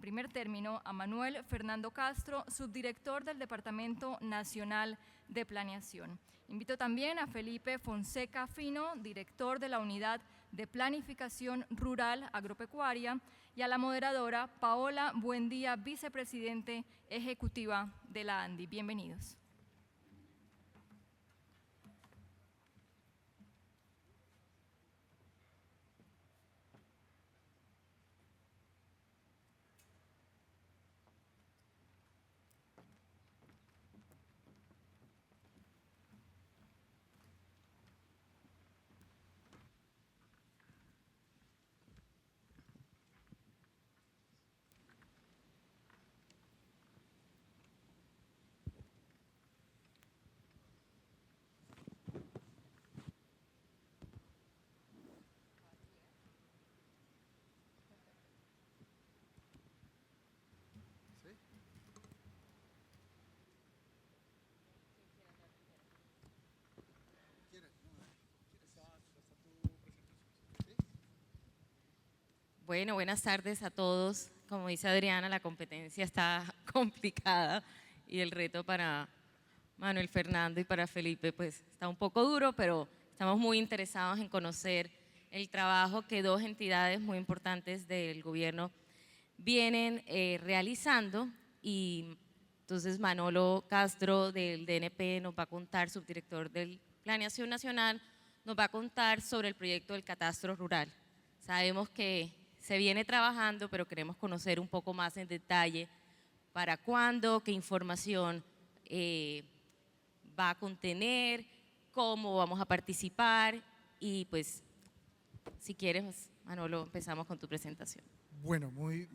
primer término a Manuel Fernando Castro, subdirector del Departamento Nacional de Planeación. Invito también a Felipe Fonseca Fino, director de la Unidad de Planificación Rural Agropecuaria, y a la moderadora Paola Buendía, vicepresidente ejecutiva de la ANDI. Bienvenidos. Bueno, buenas tardes a todos. Como dice Adriana, la competencia está complicada y el reto para Manuel Fernando y para Felipe pues está un poco duro, pero estamos muy interesados en conocer el trabajo que dos entidades muy importantes del gobierno vienen realizando, y entonces Manolo Castro del DNP nos va a contar, subdirector de Planeación Nacional, nos va a contar sobre el proyecto del catastro rural. Sabemos que se viene trabajando, pero queremos conocer un poco más en detalle para cuándo, qué información va a contener, cómo vamos a participar y pues si quieres, Manolo, empezamos con tu presentación. Bueno, muy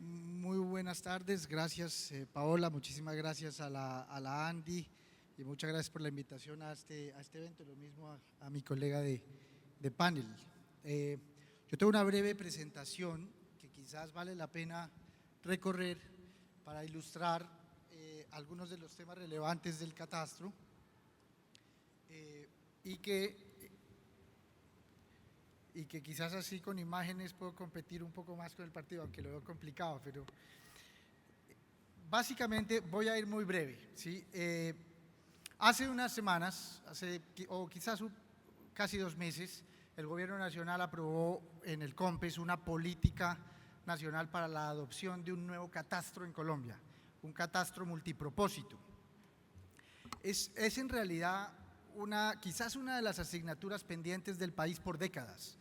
buenas tardes, gracias Paola, muchísimas gracias a la ANDI y muchas gracias por la invitación a este evento, lo mismo a mi colega de panel. Yo tengo una breve presentación que quizás vale la pena recorrer para ilustrar algunos de los temas relevantes del catastro y que quizás así con imágenes puedo competir un poco más con el partido, aunque lo veo complicado, pero básicamente voy a ir muy breve, ¿sí? Hace unas semanas, o quizás casi 2 meses, el Gobierno Nacional aprobó en el COMPES una política nacional para la adopción de un nuevo catastro en Colombia, un catastro multipropósito. Es en realidad quizás una de las asignaturas pendientes del país por décadas,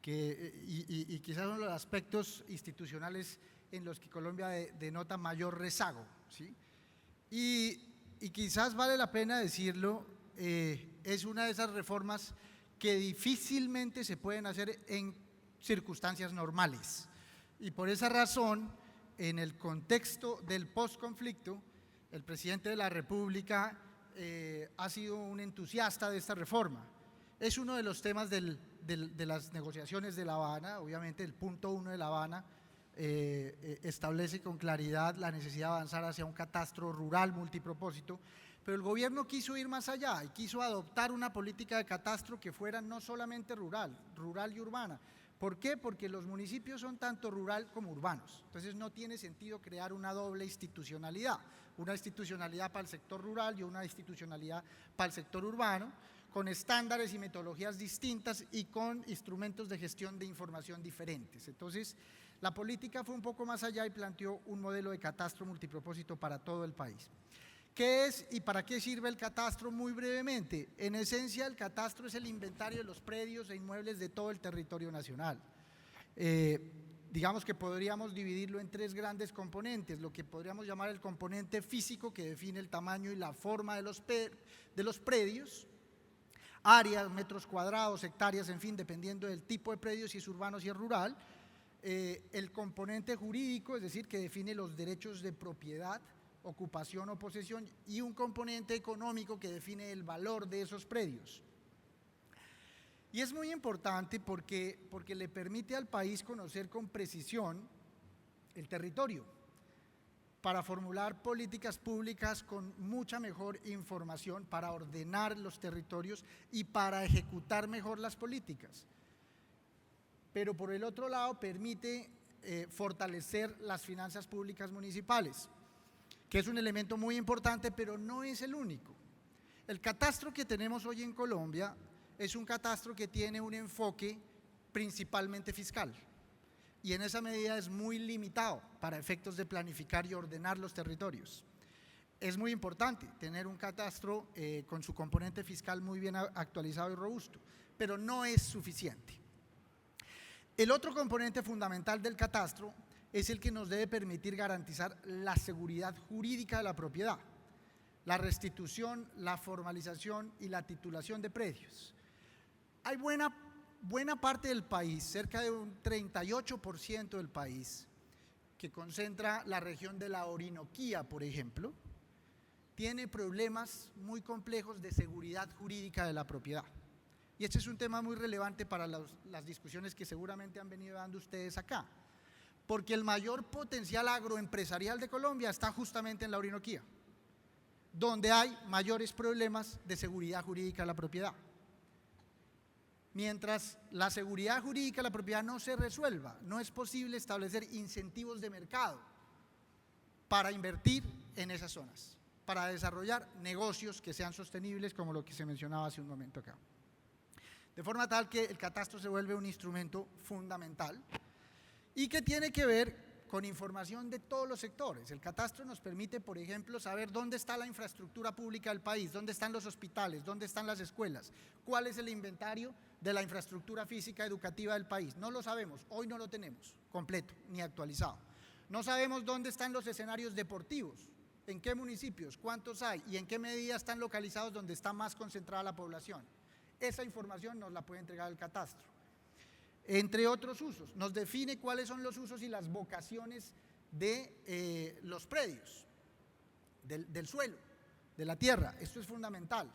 y quizás uno de los aspectos institucionales en los que Colombia denota mayor rezago, ¿sí? Y quizás vale la pena decirlo, es una de esas reformas que difícilmente se pueden hacer en circunstancias normales. Y por esa razón, en el contexto del posconflicto, el presidente de la República ha sido un entusiasta de esta reforma. Es uno de los temas de las negociaciones de La Habana. Obviamente el punto 1 de La Habana establece con claridad la necesidad de avanzar hacia un catastro rural multipropósito, pero el gobierno quiso ir más allá y quiso adoptar una política de catastro que fuera no solamente rural y urbana. ¿Por qué? Porque los municipios son tanto rural como urbanos, entonces no tiene sentido crear una doble institucionalidad, una institucionalidad para el sector rural y una institucionalidad para el sector urbano, con estándares y metodologías distintas y con instrumentos de gestión de información diferentes. Entonces, la política fue un poco más allá y planteó un modelo de catastro multipropósito para todo el país. ¿Qué es y para qué sirve el catastro? Muy brevemente, en esencia el catastro es el inventario de los predios e inmuebles de todo el territorio nacional. Digamos que podríamos dividirlo en 3 grandes componentes, lo que podríamos llamar el componente físico, que define el tamaño y la forma de los predios, áreas, metros cuadrados, hectáreas, en fin, dependiendo del tipo de predio, si es urbano, si es rural. El componente jurídico, es decir, que define los derechos de propiedad, ocupación o posesión, y un componente económico que define el valor de esos predios. Y es muy importante porque le permite al país conocer con precisión el territorio para formular políticas públicas con mucha mejor información, para ordenar los territorios y para ejecutar mejor las políticas. Pero por el otro lado permite fortalecer las finanzas públicas municipales, que es un elemento muy importante, pero no es el único. El catastro que tenemos hoy en Colombia es un catastro que tiene un enfoque principalmente fiscal, y en esa medida es muy limitado para efectos de planificar y ordenar los territorios. Es muy importante tener un catastro con su componente fiscal muy bien actualizado y robusto, pero no es suficiente. El otro componente fundamental del catastro es el que nos debe permitir garantizar la seguridad jurídica de la propiedad, la restitución, la formalización y la titulación de predios. Hay buena parte del país, cerca de un 38% del país, que concentra la región de la Orinoquía, por ejemplo, tiene problemas muy complejos de seguridad jurídica de la propiedad. Y este es un tema muy relevante para las discusiones que seguramente han venido dando ustedes acá, porque el mayor potencial agroempresarial de Colombia está justamente en la Orinoquía, donde hay mayores problemas de seguridad jurídica de la propiedad. Mientras la seguridad jurídica de la propiedad no se resuelva, no es posible establecer incentivos de mercado para invertir en esas zonas, para desarrollar negocios que sean sostenibles, como lo que se mencionaba hace un momento acá. De forma tal que el catastro se vuelve un instrumento fundamental y que tiene que ver con información de todos los sectores. El catastro nos permite, por ejemplo, saber dónde está la infraestructura pública del país, dónde están los hospitales, dónde están las escuelas, cuál es el inventario de la infraestructura física educativa del país. No lo sabemos, hoy no lo tenemos completo ni actualizado. No sabemos dónde están los escenarios deportivos, en qué municipios, cuántos hay y en qué medida están localizados donde está más concentrada la población. Esa información nos la puede entregar el catastro. Entre otros usos, nos define cuáles son los usos y las vocaciones de los predios, del suelo, de la tierra. Esto es fundamental.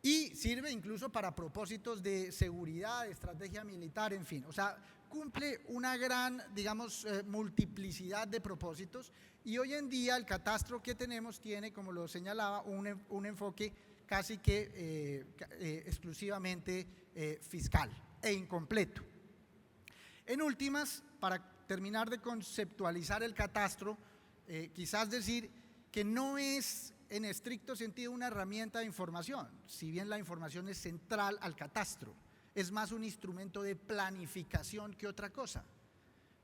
Y sirve incluso para propósitos de seguridad, de estrategia militar, en fin. O sea, cumple una gran, digamos, multiplicidad de propósitos, y hoy en día el catastro que tenemos tiene, como lo señalaba, un enfoque casi que exclusivamente fiscal e incompleto. En últimas, para terminar de conceptualizar el catastro, quizás decir que no es en estricto sentido una herramienta de información, si bien la información es central al catastro, es más un instrumento de planificación que otra cosa,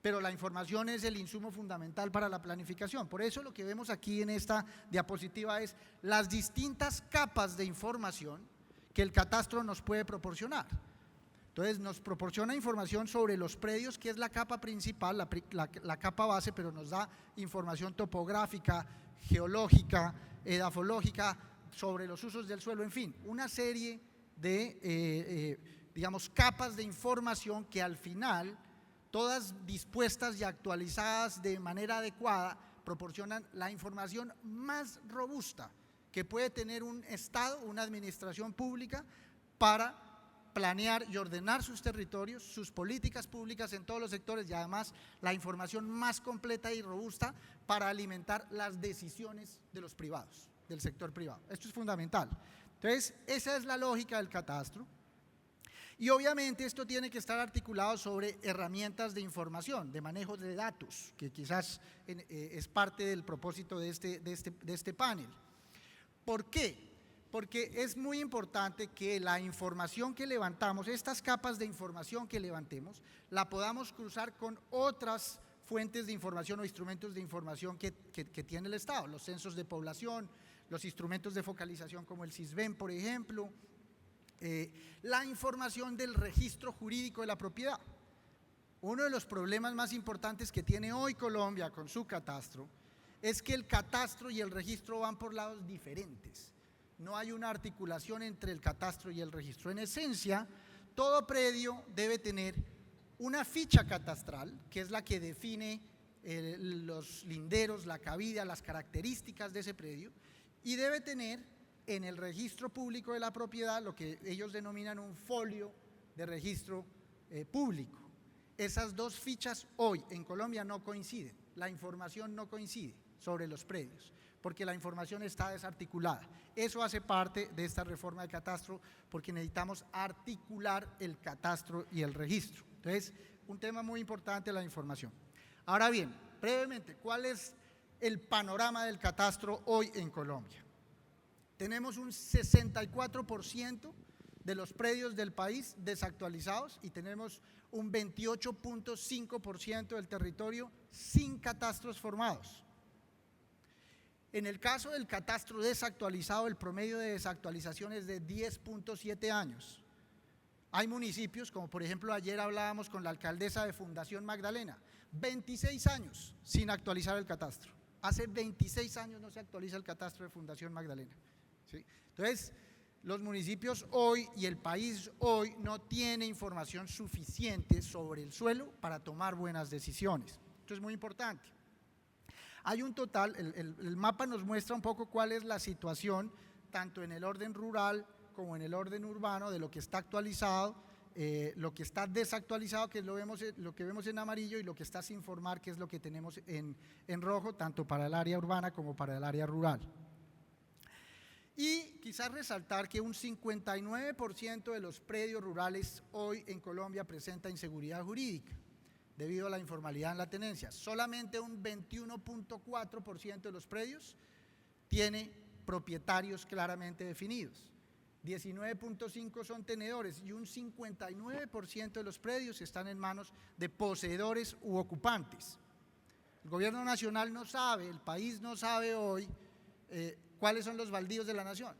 pero la información es el insumo fundamental para la planificación. Por eso lo que vemos aquí en esta diapositiva es las distintas capas de información que el catastro nos puede proporcionar. Entonces nos proporciona información sobre los predios, que es la capa principal, la capa base, pero nos da información topográfica, geológica, edafológica, sobre los usos del suelo, en fin, una serie de, digamos, capas de información que al final, todas dispuestas y actualizadas de manera adecuada, proporcionan la información más robusta que puede tener un Estado, una administración pública, para planear y ordenar sus territorios, sus políticas públicas en todos los sectores, y además la información más completa y robusta para alimentar las decisiones de los privados, del sector privado. Esto es fundamental. Entonces, esa es la lógica del catastro. Y obviamente esto tiene que estar articulado sobre herramientas de información, de manejo de datos, que quizás es parte del propósito de este panel. ¿Por qué? Porque es muy importante que la información que levantamos, estas capas de información que levantemos, la podamos cruzar con otras fuentes de información o instrumentos de información que tiene el Estado, los censos de población, los instrumentos de focalización como el CISBEN, por ejemplo, la información del registro jurídico de la propiedad. Uno de los problemas más importantes que tiene hoy Colombia con su catastro es que el catastro y el registro van por lados diferentes. No hay una articulación entre el catastro y el registro. En esencia, todo predio debe tener una ficha catastral, que es la que define los linderos, la cabida, las características de ese predio, y debe tener en el registro público de la propiedad lo que ellos denominan un folio de registro público. Esas dos fichas hoy en Colombia no coinciden, la información no coincide sobre los predios, porque la información está desarticulada. Eso hace parte de esta reforma del catastro, porque necesitamos articular el catastro y el registro. Entonces, un tema muy importante, la información. Ahora bien, brevemente, ¿cuál es el panorama del catastro hoy en Colombia? Tenemos un 64% de los predios del país desactualizados y tenemos un 28.5% del territorio sin catastros formados. En el caso del catastro desactualizado, el promedio de desactualización es de 10.7 años. Hay municipios, como por ejemplo ayer hablábamos con la alcaldesa de Fundación Magdalena, 26 años sin actualizar el catastro. Hace 26 años no se actualiza el catastro de Fundación Magdalena, ¿sí? Entonces, los municipios hoy y el país hoy no tiene información suficiente sobre el suelo para tomar buenas decisiones. Esto es muy importante. Hay un total, el mapa nos muestra un poco cuál es la situación, tanto en el orden rural como en el orden urbano, de lo que está actualizado, lo que está desactualizado, que es lo que vemos en amarillo, y lo que está sin formar, que es lo que tenemos en rojo, tanto para el área urbana como para el área rural. Y quizás resaltar que un 59% de los predios rurales hoy en Colombia presenta inseguridad jurídica debido a la informalidad en la tenencia. Solamente un 21.4% de los predios tiene propietarios claramente definidos. 19.5% son tenedores y un 59% de los predios están en manos de poseedores u ocupantes. El gobierno nacional no sabe, el país no sabe hoy cuáles son los baldíos de la nación,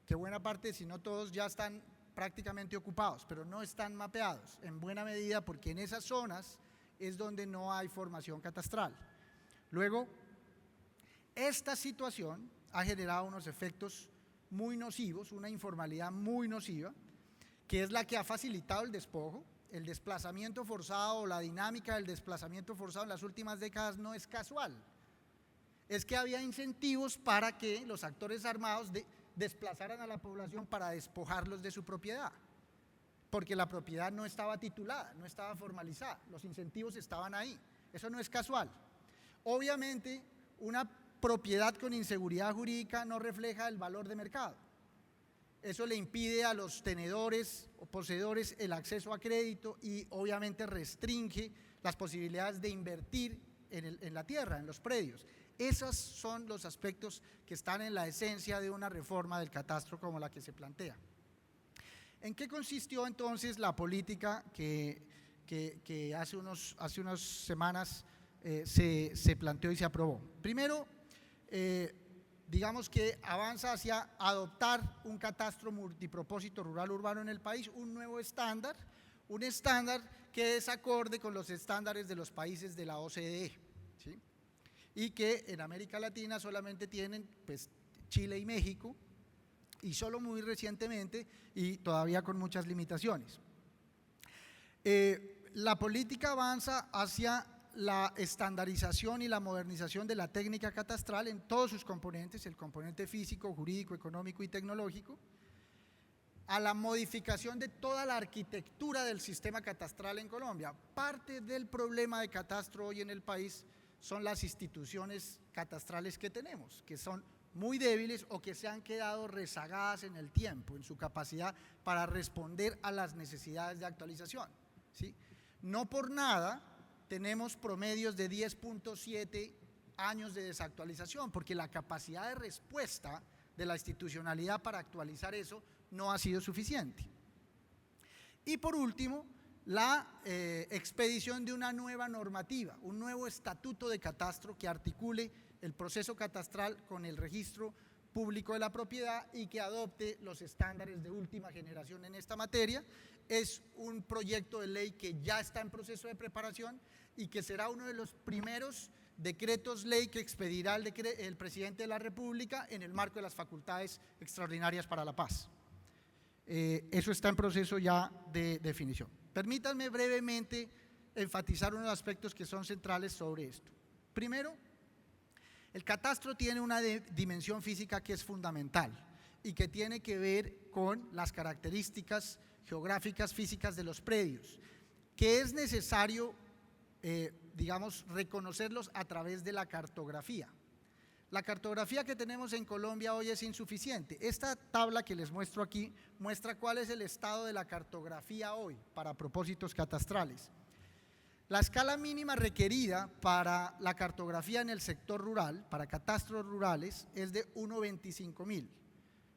que buena parte, si no todos, ya están prácticamente ocupados, pero no están mapeados, en buena medida porque en esas zonas es donde no hay formación catastral. Luego, esta situación ha generado unos efectos muy nocivos, una informalidad muy nociva, que es la que ha facilitado el despojo. El desplazamiento forzado o la dinámica del desplazamiento forzado en las últimas décadas no es casual. Es que había incentivos para que los actores armados desplazaran a la población para despojarlos de su propiedad, porque la propiedad no estaba titulada, no estaba formalizada, los incentivos estaban ahí. Eso no es casual. Obviamente, una propiedad con inseguridad jurídica no refleja el valor de mercado. Eso le impide a los tenedores o poseedores el acceso a crédito y obviamente restringe las posibilidades de invertir en la tierra, en los predios. Esos son los aspectos que están en la esencia de una reforma del catastro como la que se plantea. ¿En qué consistió entonces la política que hace unas semanas se planteó y se aprobó? Primero, digamos que avanza hacia adoptar un catastro multipropósito rural urbano en el país, un nuevo estándar, un estándar que es acorde con los estándares de los países de la OCDE, ¿sí? Y que en América Latina solamente tienen pues, Chile y México, y solo muy recientemente y todavía con muchas limitaciones. La política avanza hacia la estandarización y la modernización de la técnica catastral en todos sus componentes, el componente físico, jurídico, económico y tecnológico, a la modificación de toda la arquitectura del sistema catastral en Colombia. Parte del problema de catastro hoy en el país son las instituciones catastrales que tenemos, que son muy débiles o que se han quedado rezagadas en el tiempo, en su capacidad para responder a las necesidades de actualización, ¿sí? No por nada tenemos promedios de 10.7 años de desactualización, porque la capacidad de respuesta de la institucionalidad para actualizar eso no ha sido suficiente. Y por último, la expedición de una nueva normativa, un nuevo estatuto de catastro que articule el proceso catastral con el registro público de la propiedad y que adopte los estándares de última generación en esta materia. Es un proyecto de ley que ya está en proceso de preparación y que será uno de los primeros decretos ley que expedirá el presidente de la República en el marco de las facultades extraordinarias para la paz. Eso está en proceso ya de definición. Permítanme brevemente enfatizar unos aspectos que son centrales sobre esto. Primero, el catastro tiene una dimensión física que es fundamental y que tiene que ver con las características geográficas físicas de los predios, que es necesario, digamos, reconocerlos a través de la cartografía. la cartografía que tenemos en Colombia hoy es insuficiente. Esta tabla que les muestro aquí muestra cuál es el estado de la cartografía hoy para propósitos catastrales. La escala mínima requerida para la cartografía en el sector rural, para catastros rurales, es de 1/25.000,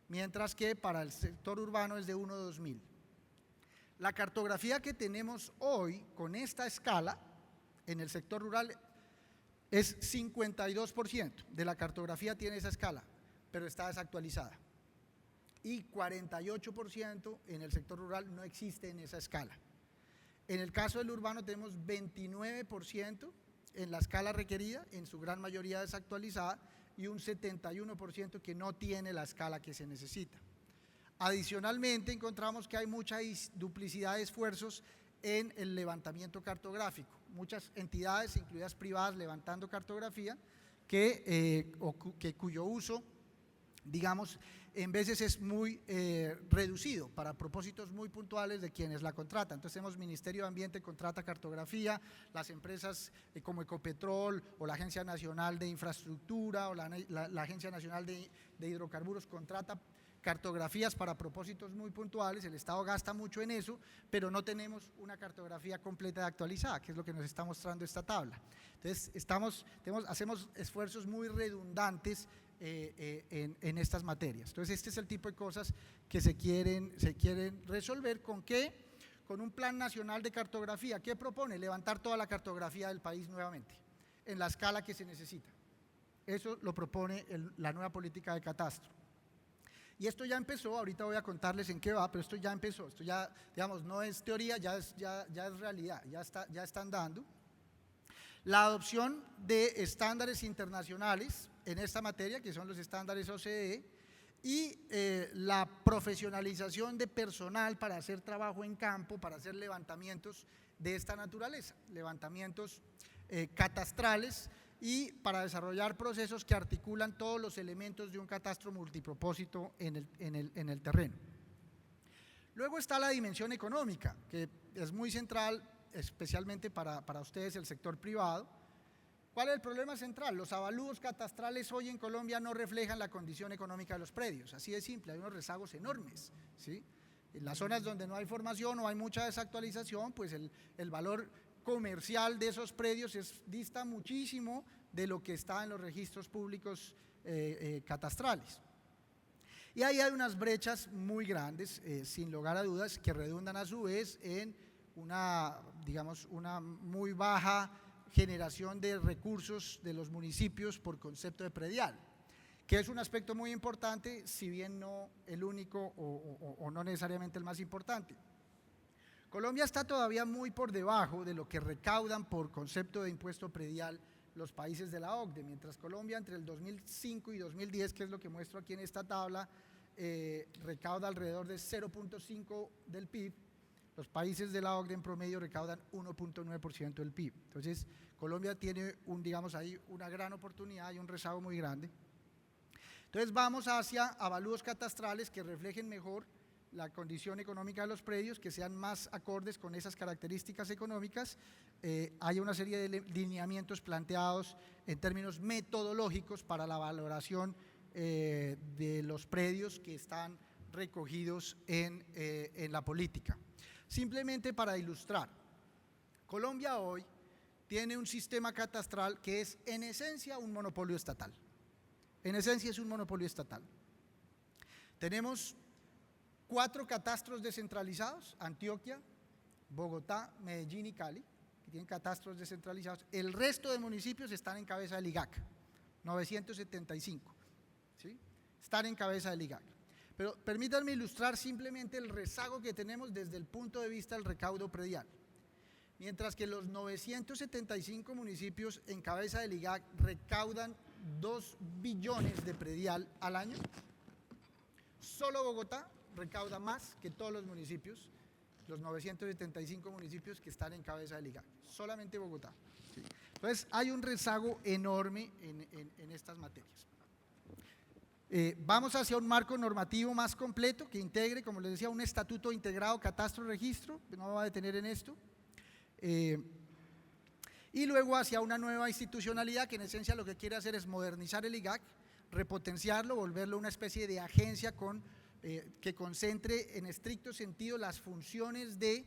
mientras que para el sector urbano es de 1/2.000. La cartografía que tenemos hoy con esta escala en el sector rural es 52% de la cartografía tiene esa escala, pero está desactualizada. Y 48% en el sector rural no existe en esa escala. En el caso del urbano tenemos 29% en la escala requerida, en su gran mayoría desactualizada, y un 71% que no tiene la escala que se necesita. Adicionalmente, encontramos que hay mucha duplicidad de esfuerzos en el levantamiento cartográfico. Muchas entidades, incluidas privadas, levantando cartografía, cuyo uso, digamos, en veces es muy reducido para propósitos muy puntuales de quienes la contratan. Entonces tenemos Ministerio de Ambiente contrata cartografía, las empresas como Ecopetrol o la Agencia Nacional de Infraestructura o la Agencia Nacional de Hidrocarburos contrata cartografías para propósitos muy puntuales, el Estado gasta mucho en eso, pero no tenemos una cartografía completa y actualizada, que es lo que nos está mostrando esta tabla. Entonces hacemos esfuerzos muy redundantes en estas materias. Entonces este es el tipo de cosas que se quieren resolver. ¿Con qué? Con un plan nacional de cartografía. ¿Qué propone? Levantar toda la cartografía del país nuevamente, en la escala que se necesita. Eso lo propone la nueva política de catastro. Y esto ya empezó, ahorita voy a contarles en qué va, pero esto ya empezó, esto ya, digamos, no es teoría, ya es realidad, ya están dando. La adopción de estándares internacionales en esta materia, que son los estándares OCDE, y la profesionalización de personal para hacer trabajo en campo, para hacer levantamientos de esta naturaleza, levantamientos catastrales, y para desarrollar procesos que articulan todos los elementos de un catastro multipropósito en el terreno. Luego está la dimensión económica, que es muy central, especialmente para ustedes, el sector privado. ¿Cuál es el problema central? Los avalúos catastrales hoy en Colombia no reflejan la condición económica de los predios, así de simple, hay unos rezagos enormes, ¿sí? En las zonas donde no hay formación o hay mucha desactualización, pues el valor comercial de esos predios dista muchísimo de lo que está en los registros públicos catastrales. Y ahí hay unas brechas muy grandes, sin lugar a dudas, que redundan a su vez en una muy baja generación de recursos de los municipios por concepto de predial, que es un aspecto muy importante, si bien no el único o no necesariamente el más importante. Colombia está todavía muy por debajo de lo que recaudan por concepto de impuesto predial los países de la OCDE, mientras Colombia entre el 2005 y 2010, que es lo que muestro aquí en esta tabla, recauda alrededor de 0.5 del PIB, los países de la OCDE en promedio recaudan 1.9% del PIB. Entonces, Colombia tiene ahí una gran oportunidad y un rezago muy grande. Entonces, vamos hacia avalúos catastrales que reflejen mejor la condición económica de los predios, que sean más acordes con esas características económicas. Hay una serie de lineamientos planteados en términos metodológicos para la valoración de los predios que están recogidos en la política. Simplemente para ilustrar, Colombia hoy tiene un sistema catastral que es en esencia un monopolio estatal. En esencia es un monopolio estatal. Tenemos 4 catastros descentralizados: Antioquia, Bogotá, Medellín y Cali, que tienen catastros descentralizados. El resto de municipios están en cabeza del IGAC, 975, ¿sí? Están en cabeza del IGAC. Pero permítanme ilustrar simplemente el rezago que tenemos desde el punto de vista del recaudo predial. Mientras que los 975 municipios en cabeza del IGAC recaudan 2 billones de predial al año, solo Bogotá recauda más que todos los municipios, los 975 municipios que están en cabeza del IGAC, solamente Bogotá. ¿Sí? Entonces hay un rezago enorme en estas materias. Vamos hacia un marco normativo más completo que integre, como les decía, un estatuto integrado catastro-registro, no me voy a detener en esto. y luego hacia una nueva institucionalidad que en esencia lo que quiere hacer es modernizar el IGAC, repotenciarlo, volverlo una especie de agencia que concentre en estricto sentido las funciones de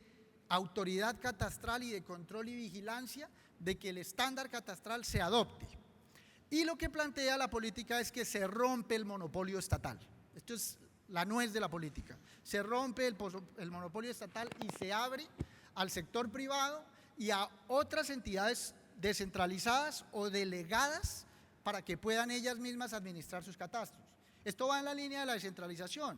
autoridad catastral y de control y vigilancia de que el estándar catastral se adopte. Y lo que plantea la política es que se rompe el monopolio estatal. Esto es la nuez de la política. Se rompe el monopolio estatal y se abre al sector privado y a otras entidades descentralizadas o delegadas para que puedan ellas mismas administrar sus catastros. Esto va en la línea de la descentralización.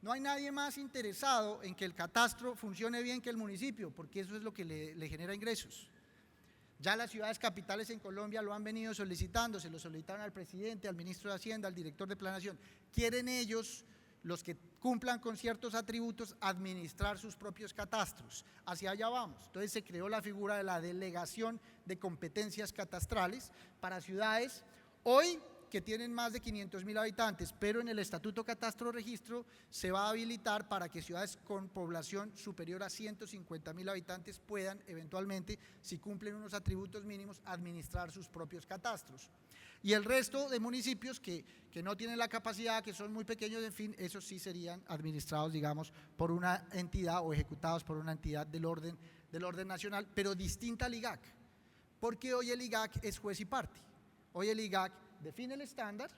No hay nadie más interesado en que el catastro funcione bien que el municipio, porque eso es lo que le genera ingresos. Ya las ciudades capitales en Colombia lo han venido solicitando, se lo solicitaron al presidente, al ministro de Hacienda, al director de Planeación. Quieren ellos, los que cumplan con ciertos atributos, administrar sus propios catastros. Hacia allá vamos. Entonces se creó la figura de la delegación de competencias catastrales para ciudades hoy que tienen más de 500.000 habitantes, pero en el Estatuto Catastro Registro se va a habilitar para que ciudades con población superior a 150.000 habitantes puedan eventualmente, si cumplen unos atributos mínimos, administrar sus propios catastros. Y el resto de municipios que no tienen la capacidad, que son muy pequeños, en fin, esos sí serían administrados, digamos, por una entidad o ejecutados por una entidad del orden nacional, pero distinta al IGAC, porque hoy el IGAC es juez y parte. Hoy el IGAC define el estándar,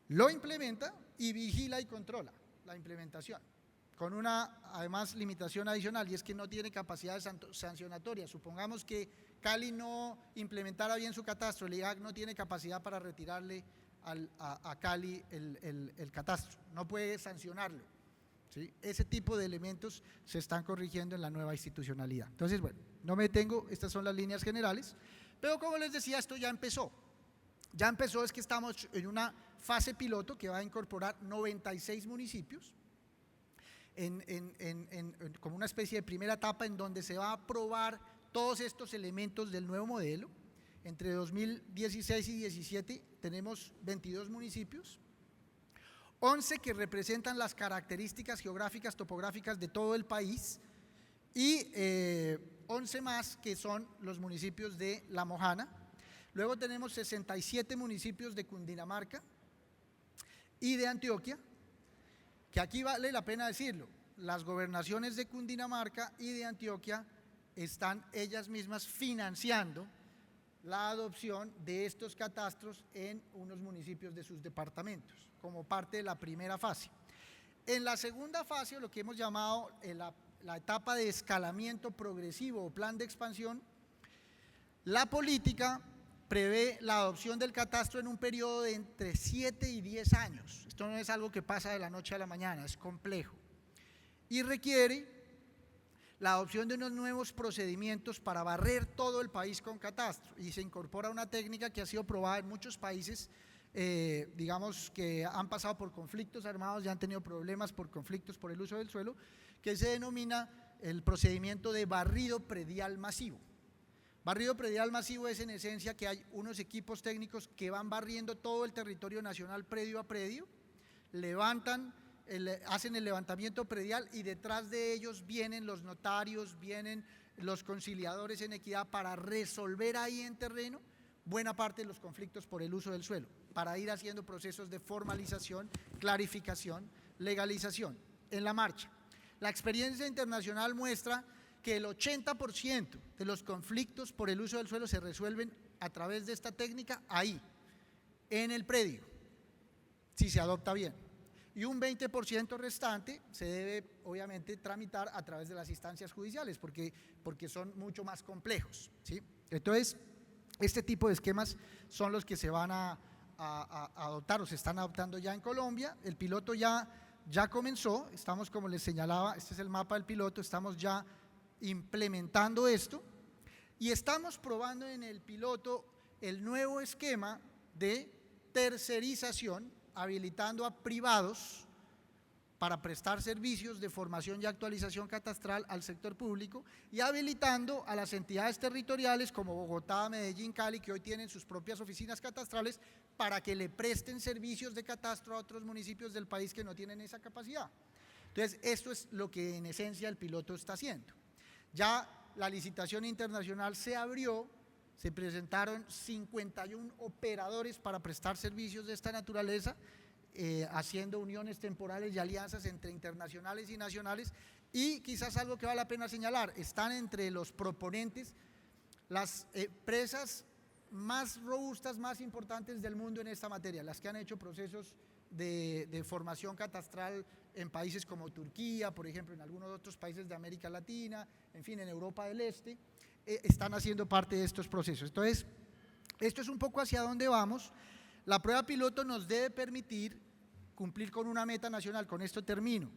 lo implementa y vigila y controla la implementación, con una, además, limitación adicional, y es que no tiene capacidad sancionatoria. Supongamos que Cali no implementara bien su catastro, el IGAC no tiene capacidad para retirarle a Cali el catastro, no puede sancionarlo, ¿sí? Ese tipo de elementos se están corrigiendo en la nueva institucionalidad. Entonces, bueno, no me detengo, estas son las líneas generales, pero como les decía, esto ya empezó. Ya empezó, es que estamos en una fase piloto que va a incorporar 96 municipios como una especie de primera etapa en donde se va a probar todos estos elementos del nuevo modelo. Entre 2016 y 2017 tenemos 22 municipios, 11 que representan las características geográficas, topográficas de todo el país y 11 más que son los municipios de La Mojana. Luego tenemos 67 municipios de Cundinamarca y de Antioquia, que aquí vale la pena decirlo, las gobernaciones de Cundinamarca y de Antioquia están ellas mismas financiando la adopción de estos catastros en unos municipios de sus departamentos, como parte de la primera fase. En la segunda fase, lo que hemos llamado la etapa de escalamiento progresivo o plan de expansión, la política prevé la adopción del catastro en un periodo de entre 7 y 10 años. Esto no es algo que pasa de la noche a la mañana, es complejo. Y requiere la adopción de unos nuevos procedimientos para barrer todo el país con catastro. Y se incorpora una técnica que ha sido probada en muchos países, digamos, que han pasado por conflictos armados y han tenido problemas por conflictos por el uso del suelo, que se denomina el procedimiento de barrido predial masivo. Barrido predial masivo es en esencia que hay unos equipos técnicos que van barriendo todo el territorio nacional predio a predio, hacen el levantamiento predial y detrás de ellos vienen los notarios, vienen los conciliadores en equidad para resolver ahí en terreno buena parte de los conflictos por el uso del suelo, para ir haciendo procesos de formalización, clarificación, legalización en la marcha. La experiencia internacional muestra que el 80% de los conflictos por el uso del suelo se resuelven a través de esta técnica ahí, en el predio, si se adopta bien. Y un 20% restante se debe, obviamente, tramitar a través de las instancias judiciales, porque son mucho más complejos, ¿sí? Entonces, este tipo de esquemas son los que se van a adoptar o se están adoptando ya en Colombia. El piloto ya comenzó, estamos, como les señalaba, este es el mapa del piloto, estamos ya implementando esto y estamos probando en el piloto el nuevo esquema de tercerización, habilitando a privados para prestar servicios de formación y actualización catastral al sector público y habilitando a las entidades territoriales como Bogotá, Medellín, Cali, que hoy tienen sus propias oficinas catastrales, para que le presten servicios de catastro a otros municipios del país que no tienen esa capacidad. Entonces, esto es lo que en esencia el piloto está haciendo. Ya la licitación internacional se abrió se presentaron 51 operadores para prestar servicios de esta naturaleza, haciendo uniones temporales y alianzas entre internacionales y nacionales, y quizás algo que vale la pena señalar, están entre los proponentes las empresas más robustas, más importantes del mundo en esta materia, las que han hecho procesos de formación catastral en países como Turquía, por ejemplo, en algunos otros países de América Latina, en fin, en Europa del Este, están haciendo parte de estos procesos. Entonces, esto es un poco hacia dónde vamos. La prueba piloto nos debe permitir cumplir con una meta nacional, con esto termino,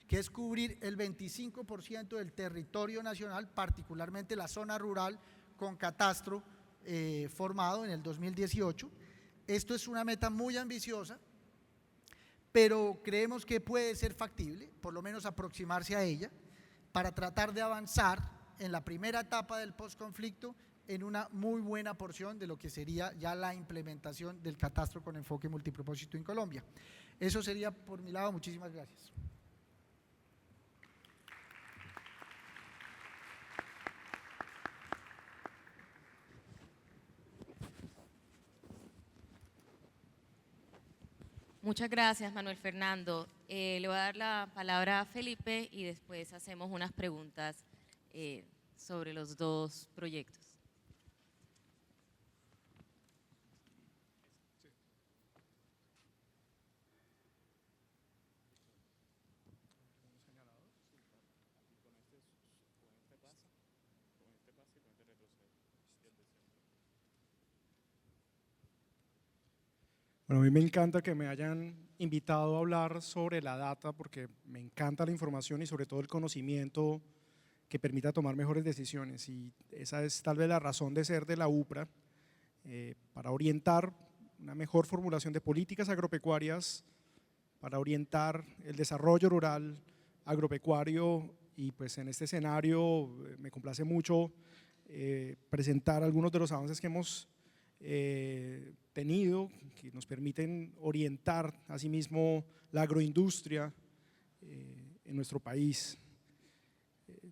que es cubrir el 25% del territorio nacional, particularmente la zona rural, con catastro formado en el 2018. Esto es una meta muy ambiciosa, pero creemos que puede ser factible, por lo menos aproximarse a ella, para tratar de avanzar en la primera etapa del postconflicto en una muy buena porción de lo que sería ya la implementación del catastro con enfoque multipropósito en Colombia. Eso sería por mi lado, muchísimas gracias. Muchas gracias, Manuel Fernando. Le voy a dar la palabra a Felipe y después hacemos unas preguntas sobre los dos proyectos. Bueno, a mí me encanta que me hayan invitado a hablar sobre la data porque me encanta la información y sobre todo el conocimiento que permita tomar mejores decisiones, y esa es tal vez la razón de ser de la UPRA, para orientar una mejor formulación de políticas agropecuarias, para orientar el desarrollo rural agropecuario, y pues en este escenario me complace mucho presentar algunos de los avances que hemos tenido, que nos permiten orientar asimismo la agroindustria en nuestro país.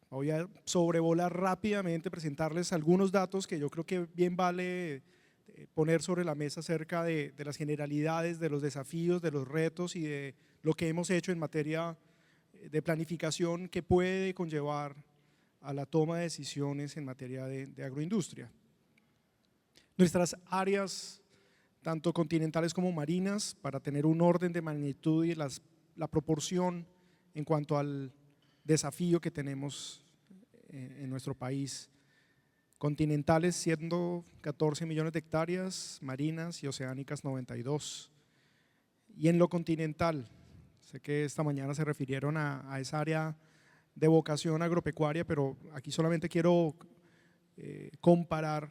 Voy a sobrevolar rápidamente, presentarles algunos datos que yo creo que bien vale poner sobre la mesa acerca de las generalidades, de los desafíos, de los retos y de lo que hemos hecho en materia de planificación que puede conllevar a la toma de decisiones en materia de agroindustria. Nuestras áreas, tanto continentales como marinas, para tener un orden de magnitud y la proporción en cuanto al desafío que tenemos en nuestro país. Continentales 114 millones de hectáreas, marinas y oceánicas 92. Y en lo continental, sé que esta mañana se refirieron a esa área de vocación agropecuaria, pero aquí solamente quiero comparar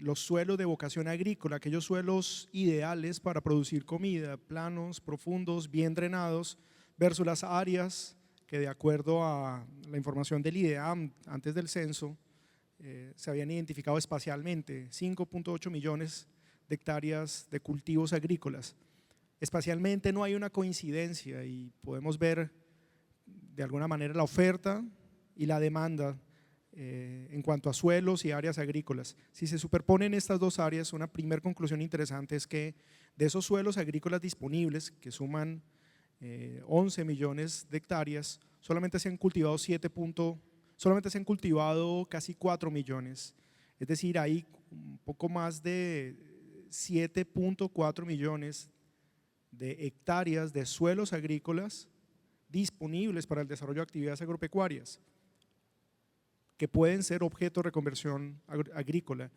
los suelos de vocación agrícola, aquellos suelos ideales para producir comida, planos, profundos, bien drenados, versus las áreas que, de acuerdo a la información del IDEAM antes del censo, se habían identificado espacialmente 5.8 millones de hectáreas de cultivos agrícolas. Espacialmente no hay una coincidencia y podemos ver de alguna manera la oferta y la demanda en cuanto a suelos y áreas agrícolas. Si se superponen estas dos áreas, una primera conclusión interesante es que de esos suelos agrícolas disponibles, que suman 11 millones de hectáreas, solamente se han cultivado casi 4 millones. Es decir, hay un poco más de 7.4 millones de hectáreas de suelos agrícolas disponibles para el desarrollo de actividades agropecuarias, que pueden ser objeto de reconversión agrícola,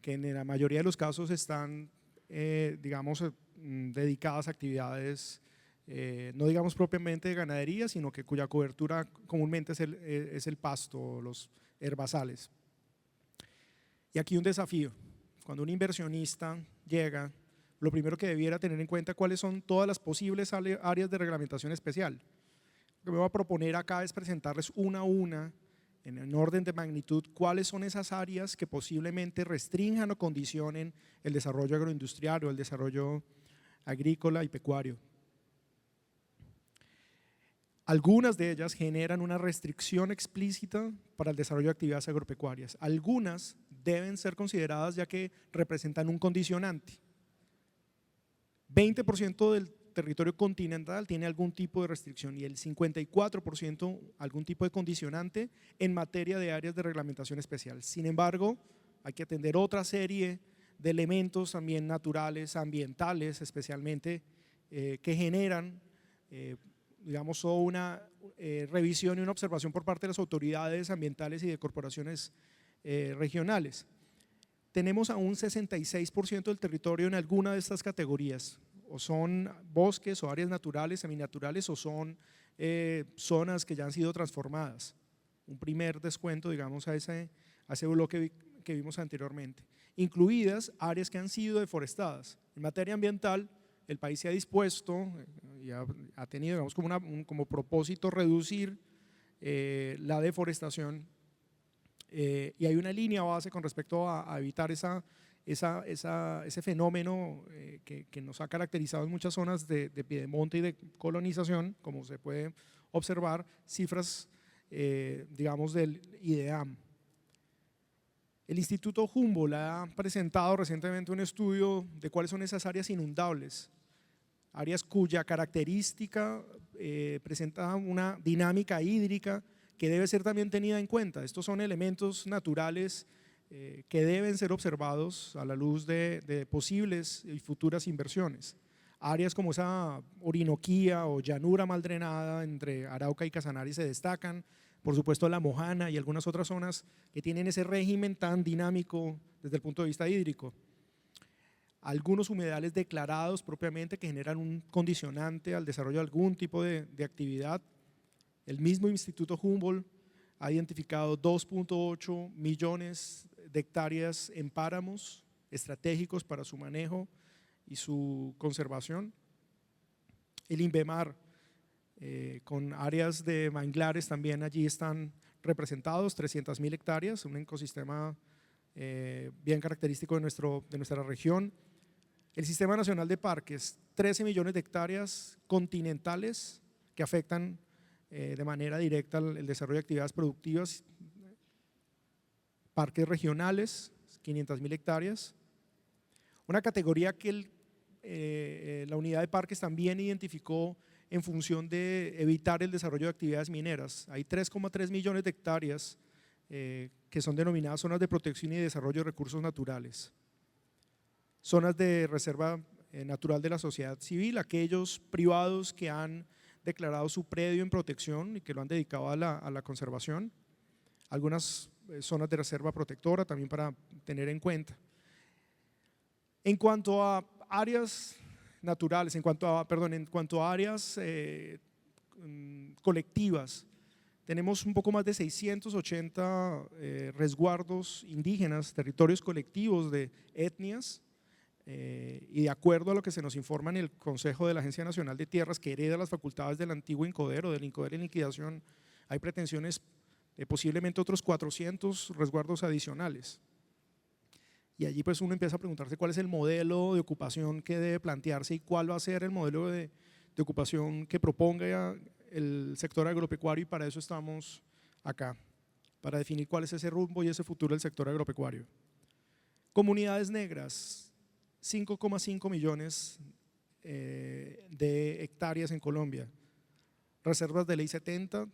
que en la mayoría de los casos están, digamos, dedicadas a actividades, no digamos propiamente de ganadería, sino que cuya cobertura comúnmente es el pasto, los herbazales. Y aquí un desafío: cuando un inversionista llega, lo primero que debiera tener en cuenta cuáles son todas las posibles áreas de reglamentación especial. Lo que me voy a proponer acá es presentarles una a una, en orden de magnitud, cuáles son esas áreas que posiblemente restrinjan o condicionen el desarrollo agroindustrial o el desarrollo agrícola y pecuario. Algunas de ellas generan una restricción explícita para el desarrollo de actividades agropecuarias. Algunas deben ser consideradas ya que representan un condicionante. 20% del territorio continental tiene algún tipo de restricción y el 54% algún tipo de condicionante en materia de áreas de reglamentación especial. Sin embargo, hay que atender otra serie de elementos también naturales, ambientales especialmente, que generan, digamos, una revisión y una observación por parte de las autoridades ambientales y de corporaciones regionales. Tenemos a un 66% del territorio en alguna de estas categorías, o son bosques o áreas naturales, seminaturales, o son zonas que ya han sido transformadas. Un primer descuento, digamos, a ese bloque que vimos anteriormente, incluidas áreas que han sido deforestadas. En materia ambiental, el país se ha dispuesto y ha tenido, digamos, como propósito reducir la deforestación, y hay una línea base con respecto a evitar ese fenómeno que nos ha caracterizado en muchas zonas de piedemonte y de colonización, como se puede observar, cifras, digamos, del IDEAM. El Instituto Humboldt ha presentado recientemente un estudio de cuáles son esas áreas inundables, áreas cuya característica presenta una dinámica hídrica que debe ser también tenida en cuenta. Estos son elementos naturales que deben ser observados a la luz de posibles y futuras inversiones. Áreas como esa Orinoquía o llanura mal drenada entre Arauca y Casanare se destacan, por supuesto la Mojana y algunas otras zonas que tienen ese régimen tan dinámico desde el punto de vista hídrico. Algunos humedales declarados propiamente que generan un condicionante al desarrollo de algún tipo de actividad. El mismo Instituto Humboldt ha identificado 2.8 millones de hectáreas en páramos estratégicos para su manejo y su conservación. El INVEMAR, con áreas de manglares también allí están representados, 300.000 hectáreas, un ecosistema bien característico de nuestra región. El Sistema Nacional de Parques, 13 millones de hectáreas continentales que afectan de manera directa el desarrollo de actividades productivas. Parques regionales, 500.000 hectáreas. Una categoría que la unidad de parques también identificó en función de evitar el desarrollo de actividades mineras. Hay 3,3 millones de hectáreas que son denominadas zonas de protección y desarrollo de recursos naturales. Zonas de reserva natural de la sociedad civil, aquellos privados que han declarado su predio en protección y que lo han dedicado a la conservación. Algunas zonas de reserva protectora también para tener en cuenta. En cuanto a áreas naturales, en cuanto a áreas colectivas, tenemos un poco más de 680 resguardos indígenas, territorios colectivos de etnias, y de acuerdo a lo que se nos informa en el Consejo de la Agencia Nacional de Tierras, que hereda las facultades del antiguo INCODER o del INCODER en liquidación, hay pretensiones de posiblemente otros 400 resguardos adicionales. Y allí pues uno empieza a preguntarse cuál es el modelo de ocupación que debe plantearse y cuál va a ser el modelo de ocupación que proponga el sector agropecuario, y para eso estamos acá, para definir cuál es ese rumbo y ese futuro del sector agropecuario. Comunidades negras, 5,5 millones de hectáreas en Colombia. Reservas de ley 70,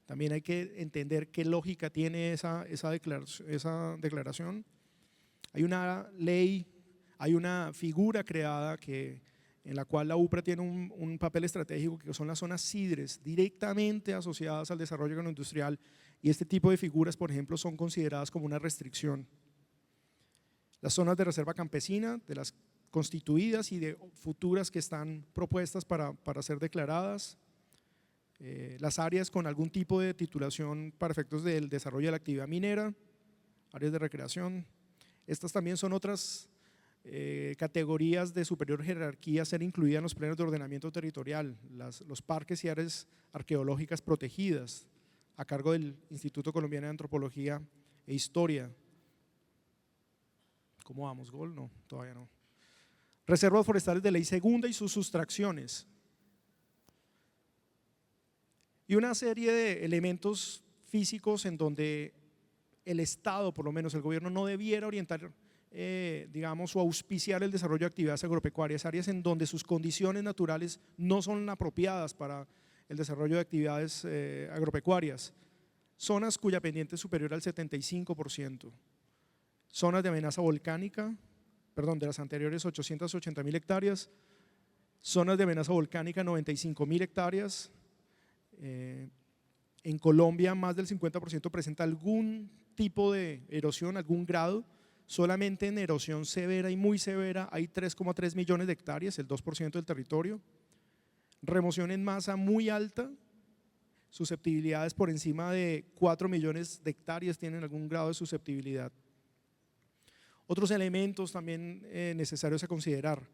también hay que entender qué lógica tiene esa declaración. Hay una ley, hay una figura creada en la cual la UPRA tiene un papel estratégico, que son las zonas CIDRES, directamente asociadas al desarrollo agroindustrial, y este tipo de figuras, por ejemplo, son consideradas como una restricción. Las zonas de reserva campesina, de las constituidas y de futuras que están propuestas para ser declaradas. Las áreas con algún tipo de titulación para efectos del desarrollo de la actividad minera, áreas de recreación. Estas también son otras categorías de superior jerarquía a ser incluidas en los planes de ordenamiento territorial, los parques y áreas arqueológicas protegidas a cargo del Instituto Colombiano de Antropología e Historia. ¿Cómo vamos? ¿Gol? No, todavía no. Reservas forestales de ley segunda y sus sustracciones. Y una serie de elementos físicos en donde el Estado, por lo menos el gobierno, no debiera orientar, digamos, o auspiciar el desarrollo de actividades agropecuarias, áreas en donde sus condiciones naturales no son apropiadas para el desarrollo de actividades agropecuarias, zonas cuya pendiente es superior al 75%, zonas de amenaza volcánica, perdón, de las anteriores 880.000 hectáreas, zonas de amenaza volcánica 95.000 hectáreas. En Colombia más del 50% presenta algún tipo de erosión, algún grado. Solamente en erosión severa y muy severa hay 3,3 millones de hectáreas, el 2% del territorio. Remoción en masa muy alta, susceptibilidades por encima de 4 millones de hectáreas tienen algún grado de susceptibilidad. Otros elementos también necesarios a considerar: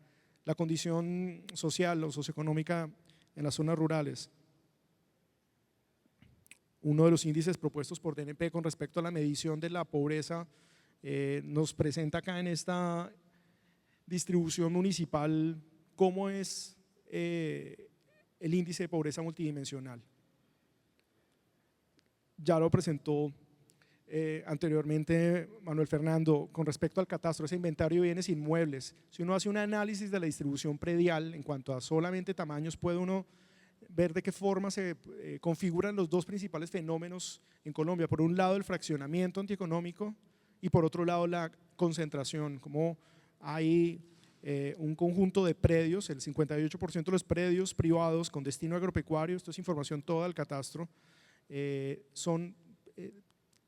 la condición social o socioeconómica en las zonas rurales. Uno de los índices propuestos por DNP con respecto a la medición de la pobreza nos presenta acá en esta distribución municipal cómo es el índice de pobreza multidimensional. Ya lo presentó anteriormente Manuel Fernando con respecto al catastro, ese inventario de bienes inmuebles. Si uno hace un análisis de la distribución predial en cuanto a solamente tamaños, puede uno ver de qué forma se configuran los dos principales fenómenos en Colombia. Por un lado el fraccionamiento antieconómico y por otro lado la concentración, como hay un conjunto de predios, el 58% de los predios privados con destino agropecuario, esto es información toda del catastro,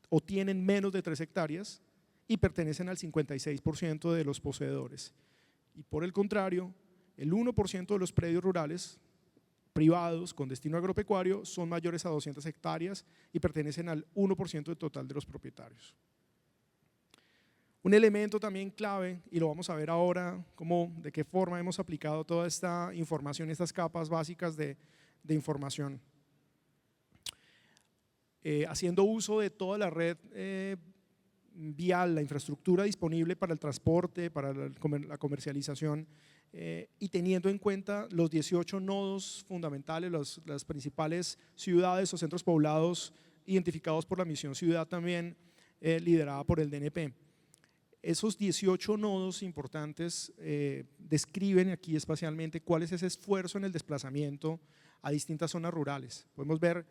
o tienen menos de 3 hectáreas y pertenecen al 56% de los poseedores. Y por el contrario, el 1% de los predios rurales privados con destino agropecuario son mayores a 200 hectáreas y pertenecen al 1% del total de los propietarios. Un elemento también clave, y lo vamos a ver ahora, de qué forma hemos aplicado toda esta información, estas capas básicas de información. Haciendo uso de toda la red vial, la infraestructura disponible para el transporte, para la comercialización, y teniendo en cuenta los 18 nodos fundamentales, las principales ciudades o centros poblados identificados por la misión Ciudad también liderada por el DNP. Esos 18 nodos importantes describen aquí espacialmente cuál es ese esfuerzo en el desplazamiento a distintas zonas rurales. Podemos ver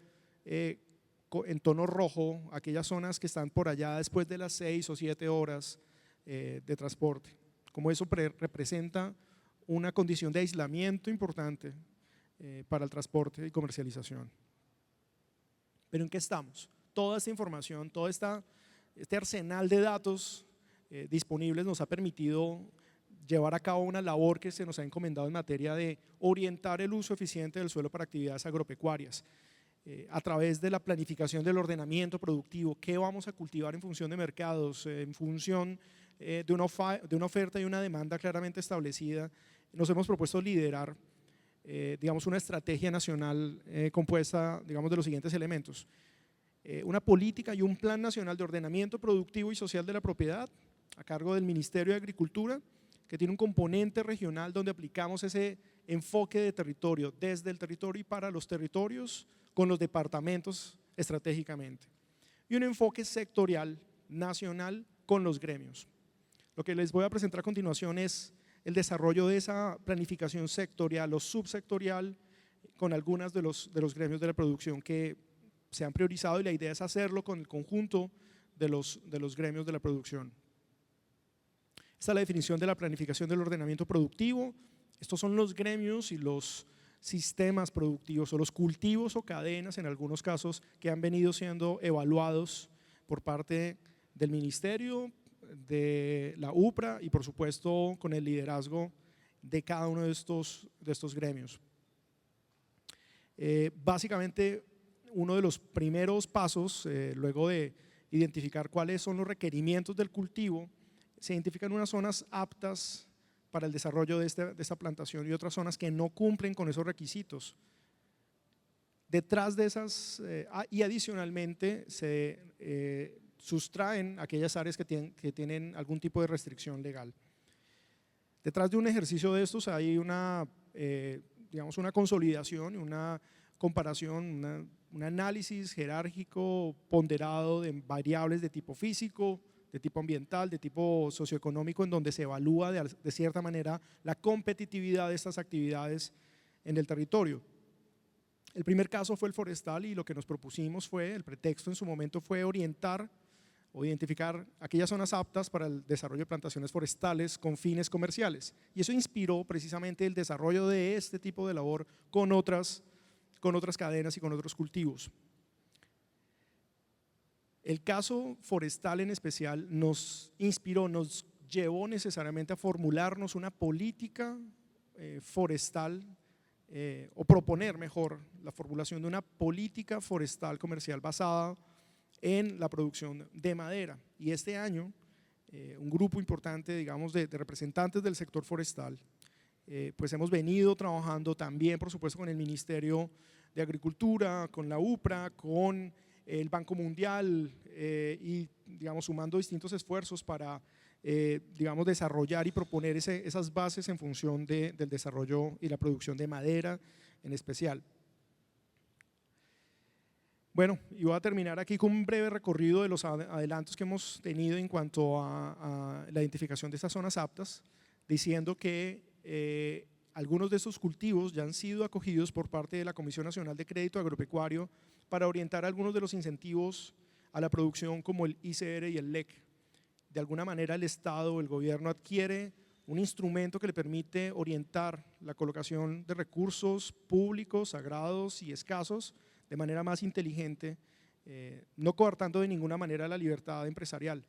en tono rojo aquellas zonas que están por allá después de las 6 o 7 horas de transporte. Como eso representa una condición de aislamiento importante para el transporte y comercialización. ¿Pero en qué estamos? Toda esta información, todo este arsenal de datos disponibles nos ha permitido llevar a cabo una labor que se nos ha encomendado en materia de orientar el uso eficiente del suelo para actividades agropecuarias a través de la planificación del ordenamiento productivo, qué vamos a cultivar en función de mercados, en función de una oferta y una demanda claramente establecida. Nos hemos propuesto liderar digamos, una estrategia nacional compuesta, digamos, de los siguientes elementos: una política y un plan nacional de ordenamiento productivo y social de la propiedad a cargo del Ministerio de Agricultura, que tiene un componente regional donde aplicamos ese enfoque de territorio, desde el territorio y para los territorios, con los departamentos estratégicamente, y un enfoque sectorial nacional con los gremios. Lo que les voy a presentar a continuación es el desarrollo de esa planificación sectorial o subsectorial con algunos de los gremios de la producción que se han priorizado, y la idea es hacerlo con el conjunto de los gremios de la producción. Esta es la definición de la planificación del ordenamiento productivo. Estos son los gremios y los sistemas productivos o los cultivos o cadenas en algunos casos que han venido siendo evaluados por parte del Ministerio, de la UPRA y por supuesto con el liderazgo de cada uno de estos gremios. Básicamente uno de los primeros pasos, luego de identificar cuáles son los requerimientos del cultivo, se identifican unas zonas aptas para el desarrollo de esta plantación y otras zonas que no cumplen con esos requisitos. Detrás de esas y adicionalmente se sustraen aquellas áreas que tienen algún tipo de restricción legal. Detrás de un ejercicio de estos hay digamos, una consolidación, una comparación, un análisis jerárquico ponderado de variables de tipo físico, de tipo ambiental, de tipo socioeconómico, en donde se evalúa de cierta manera la competitividad de estas actividades en el territorio. El primer caso fue el forestal y lo que nos propusimos fue, el pretexto en su momento fue orientar o identificar aquellas zonas aptas para el desarrollo de plantaciones forestales con fines comerciales. Y eso inspiró precisamente el desarrollo de este tipo de labor con otras cadenas y con otros cultivos. El caso forestal en especial nos inspiró, nos llevó necesariamente a formularnos una política forestal o proponer mejor la formulación de una política forestal comercial basada en la producción de madera. Y este año un grupo importante, digamos, de representantes del sector forestal, pues hemos venido trabajando también, por supuesto, con el Ministerio de Agricultura, con la UPRA, con el Banco Mundial y, digamos, sumando distintos esfuerzos para, digamos, desarrollar y proponer esas bases en función del desarrollo y la producción de madera en especial. Bueno, y voy a terminar aquí con un breve recorrido de los adelantos que hemos tenido en cuanto a la identificación de estas zonas aptas, diciendo que algunos de estos cultivos ya han sido acogidos por parte de la Comisión Nacional de Crédito Agropecuario para orientar algunos de los incentivos a la producción como el ICR y el LEC. De alguna manera el Estado o el gobierno adquiere un instrumento que le permite orientar la colocación de recursos públicos, sagrados y escasos de manera más inteligente, no coartando de ninguna manera la libertad empresarial,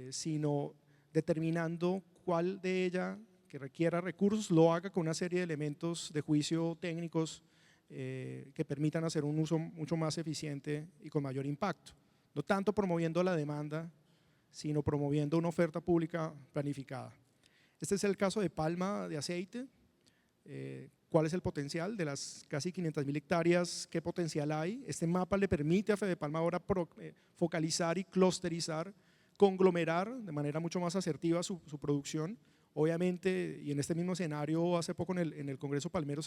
sino determinando cuál de ella que requiera recursos lo haga con una serie de elementos de juicio técnicos que permitan hacer un uso mucho más eficiente y con mayor impacto. No tanto promoviendo la demanda, sino promoviendo una oferta pública planificada. Este es el caso de palma de aceite. ¿Cuál es el potencial de las casi 500.000 hectáreas? ¿Qué potencial hay? Este mapa le permite a Fedepalma ahora focalizar y clusterizar, conglomerar de manera mucho más asertiva su producción. Obviamente, y en este mismo escenario, hace poco en el Congreso Palmero,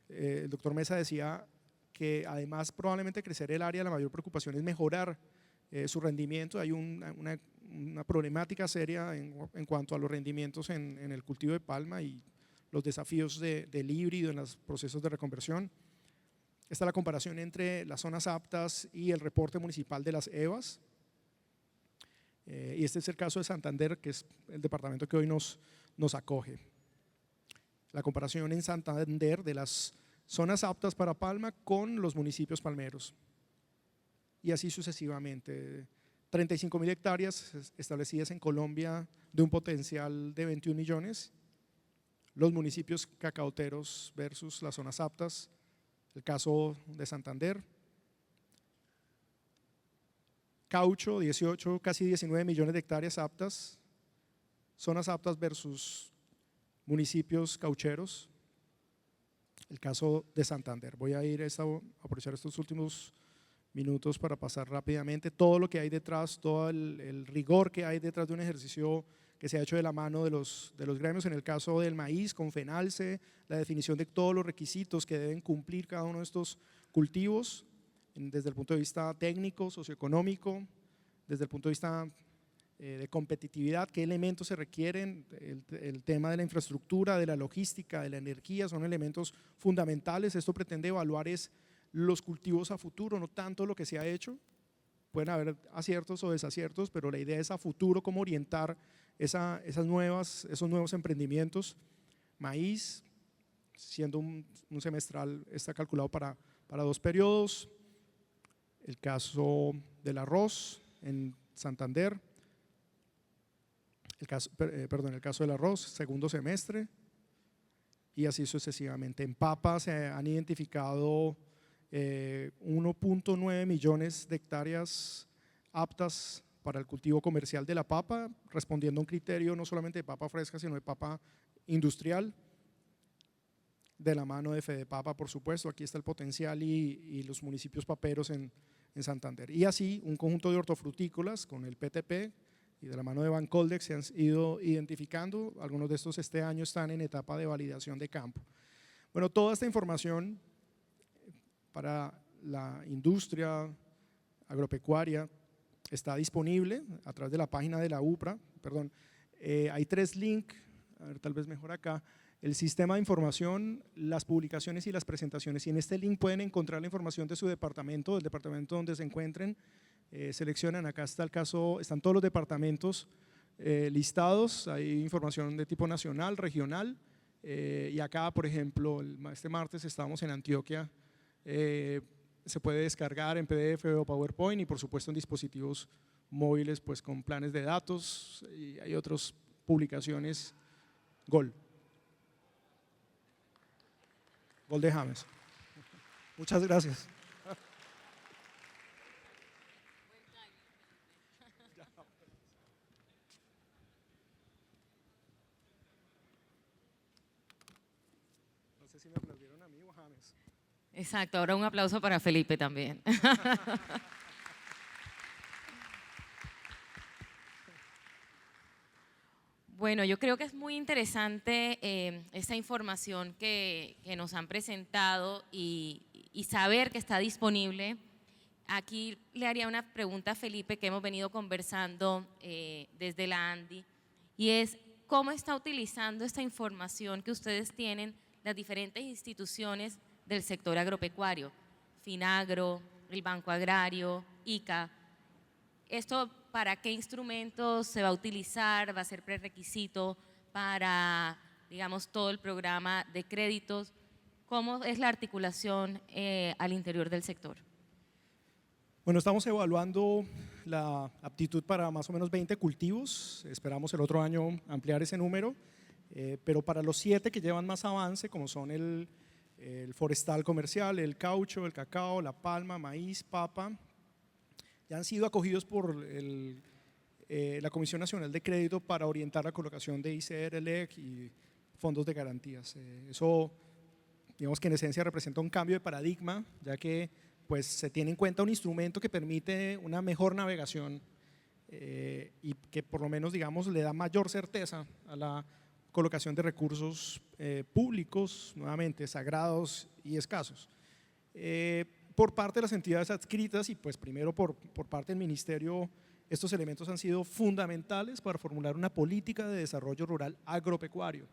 el doctor Mesa decía que además probablemente crecer el área, la mayor preocupación es mejorar su rendimiento. Hay una problemática seria en cuanto a los rendimientos en el cultivo de palma y los desafíos del híbrido en los procesos de reconversión. Esta es la comparación entre las zonas aptas y el reporte municipal de las EVAs. Y este es el caso de Santander, que es el departamento que hoy nos acoge. La comparación en Santander de las zonas aptas para palma con los municipios palmeros. Y así sucesivamente. 35.000 hectáreas establecidas en Colombia de un potencial de 21 millones. Los municipios cacaoteros versus las zonas aptas, el caso de Santander. Caucho, 18, casi 19 millones de hectáreas aptas, zonas aptas versus municipios caucheros, el caso de Santander. Voy a aprovechar estos últimos minutos para pasar rápidamente todo lo que hay detrás, todo el rigor que hay detrás de un ejercicio que se ha hecho de la mano de los gremios. En el caso del maíz, con FENALCE, la definición de todos los requisitos que deben cumplir cada uno de estos cultivos, desde el punto de vista técnico, socioeconómico, desde el punto de vista de competitividad, qué elementos se requieren, el tema de la infraestructura, de la logística, de la energía, son elementos fundamentales. Esto pretende evaluar los cultivos a futuro, no tanto lo que se ha hecho. Pueden haber aciertos o desaciertos, pero la idea es a futuro cómo orientar esos nuevos emprendimientos. Maíz, siendo un semestral, está calculado para 2 periodos. El caso del arroz en Santander, el caso del arroz, segundo semestre, y así sucesivamente. En papa se han identificado 1.9 millones de hectáreas aptas para el cultivo comercial de la papa, respondiendo a un criterio no solamente de papa fresca, sino de papa industrial, de la mano de Fedepapa, por supuesto. Aquí está el potencial y los municipios paperos en Santander. Y así un conjunto de hortofrutícolas con el PTP y de la mano de Bancoldex se han ido identificando. Algunos de estos este año están en etapa de validación de campo. Bueno, toda esta información para la industria agropecuaria está disponible a través de la página de la UPRA, perdón. Hay 3 links, a ver, tal vez mejor acá, el sistema de información, las publicaciones y las presentaciones, y en este link pueden encontrar la información de su departamento, del departamento donde se encuentren, seleccionan, acá está el caso, están todos los departamentos listados, hay información de tipo nacional, regional, y acá, por ejemplo, este martes estábamos en Antioquia, se puede descargar en PDF o PowerPoint y por supuesto en dispositivos móviles pues con planes de datos, y hay otras publicaciones. Gol de James. Muchas gracias. No sé si me aplaudieron a mí o a James. Exacto, ahora un aplauso para Felipe también. Bueno, yo creo que es muy interesante esta información que nos han presentado y saber que está disponible. Aquí le haría una pregunta a Felipe que hemos venido conversando desde la ANDI, y es cómo está utilizando esta información que ustedes tienen las diferentes instituciones del sector agropecuario, Finagro, el Banco Agrario, ICA. ¿Esto para qué instrumentos se va a utilizar? ¿Va a ser prerequisito para, digamos, todo el programa de créditos? ¿Cómo es la articulación al interior del sector? Bueno, estamos evaluando la aptitud para más o menos 20 cultivos, esperamos el otro año ampliar ese número, pero para los 7 que llevan más avance, como son el forestal comercial, el caucho, el cacao, la palma, maíz, papa, ya han sido acogidos por la Comisión Nacional de Crédito para orientar la colocación de ICR, LEC y fondos de garantías. Eso, digamos que en esencia representa un cambio de paradigma, ya que pues, se tiene en cuenta un instrumento que permite una mejor navegación y que por lo menos, digamos, le da mayor certeza a la colocación de recursos públicos, nuevamente sagrados y escasos. Por parte de las entidades adscritas y pues primero por parte del Ministerio, estos elementos han sido fundamentales para formular una política de desarrollo rural agropecuario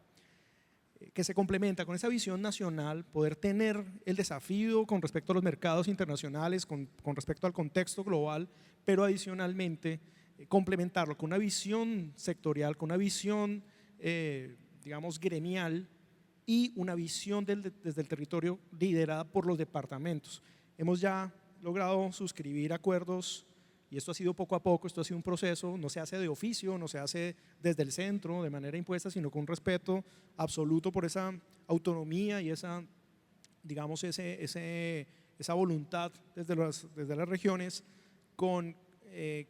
que se complementa con esa visión nacional, poder tener el desafío con respecto a los mercados internacionales, con respecto al contexto global, pero adicionalmente complementarlo con una visión sectorial, con una visión digamos gremial y una visión desde el territorio liderada por los departamentos. Hemos ya logrado suscribir acuerdos y esto ha sido poco a poco, esto ha sido un proceso, no se hace de oficio, no se hace desde el centro de manera impuesta, sino con un respeto absoluto por esa autonomía y esa, digamos, esa voluntad desde las regiones con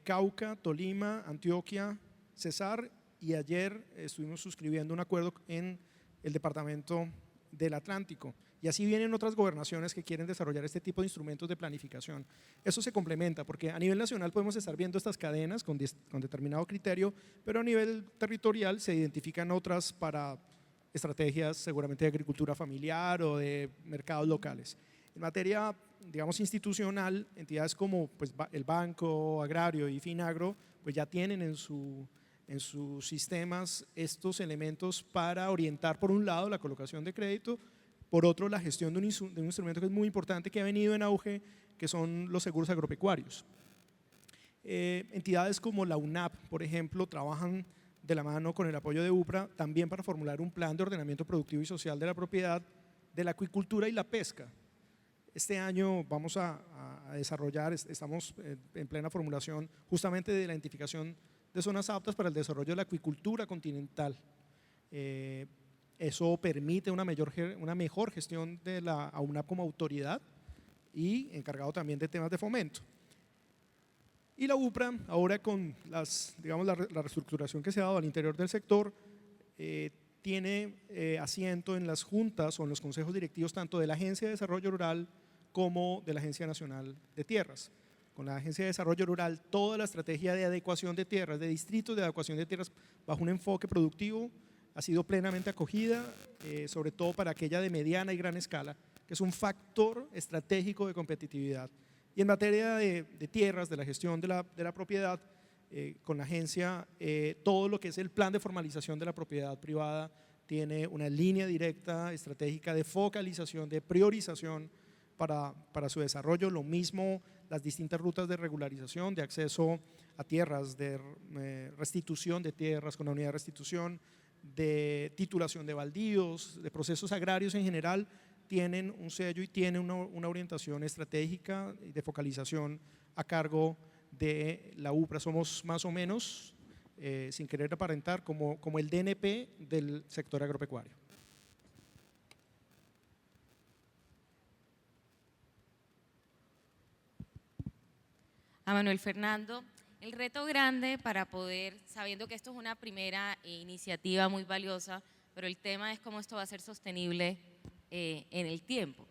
Cauca, Tolima, Antioquia, Cesar, y ayer estuvimos suscribiendo un acuerdo en el departamento del Atlántico. Y así vienen otras gobernaciones que quieren desarrollar este tipo de instrumentos de planificación. Eso se complementa porque a nivel nacional podemos estar viendo estas cadenas con determinado criterio, pero a nivel territorial se identifican otras para estrategias seguramente de agricultura familiar o de mercados locales. En materia, digamos, institucional, entidades como pues, el Banco Agrario y Finagro pues ya tienen en sus sistemas estos elementos para orientar por un lado la colocación de crédito, por otro la gestión de un instrumento que es muy importante que ha venido en auge, que son los seguros agropecuarios. Entidades como la UNAP, por ejemplo, trabajan de la mano con el apoyo de UPRA también para formular un plan de ordenamiento productivo y social de la propiedad, de la acuicultura y la pesca. Este año vamos a desarrollar, estamos en plena formulación justamente de la identificación de zonas aptas para el desarrollo de la acuicultura continental. Eso permite una mejor gestión de la AUNAP como autoridad y encargado también de temas de fomento. Y la UPRA, ahora con digamos, la reestructuración que se ha dado al interior del sector, tiene asiento en las juntas o en los consejos directivos tanto de la Agencia de Desarrollo Rural como de la Agencia Nacional de Tierras. Con la Agencia de Desarrollo Rural, toda la estrategia de adecuación de tierras, de distritos de adecuación de tierras bajo un enfoque productivo, ha sido plenamente acogida, sobre todo para aquella de mediana y gran escala, que que es un factor estratégico de competitividad. Y en materia de tierras, de la gestión de la propiedad, con la agencia, todo lo que es el plan de formalización de la propiedad privada tiene una línea directa estratégica de focalización, de priorización para su desarrollo. Lo mismo las distintas rutas de regularización, de acceso a tierras, de restitución de tierras con la unidad de restitución, de titulación de baldíos, de procesos agrarios en general, tienen un sello y tienen una orientación estratégica y de focalización a cargo de la UPRA. Somos más o menos, sin querer aparentar, como el DNP del sector agropecuario. A Manuel Fernando, el reto grande para poder, sabiendo que esto es una primera iniciativa muy valiosa, pero el tema es cómo esto va a ser sostenible en el tiempo.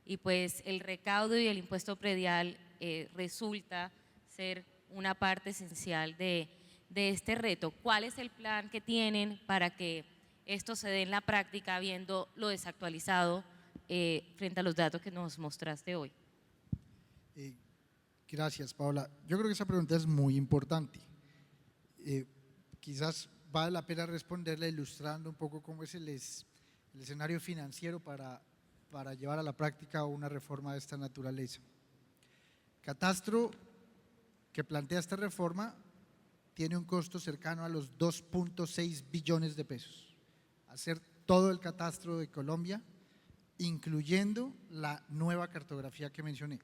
Y pues el recaudo y el impuesto predial resulta ser una parte esencial de este reto. ¿Cuál es el plan que tienen para que esto se dé en la práctica, viendo lo desactualizado frente a los datos que nos mostraste hoy? Gracias, Paola. Yo creo que esa pregunta es muy importante. Quizás vale la pena responderla ilustrando un poco cómo es el escenario financiero para llevar a la práctica una reforma de esta naturaleza. Catastro que plantea esta reforma tiene un costo cercano a los 2.6 billones de pesos. Hacer todo el catastro de Colombia, incluyendo la nueva cartografía que mencioné,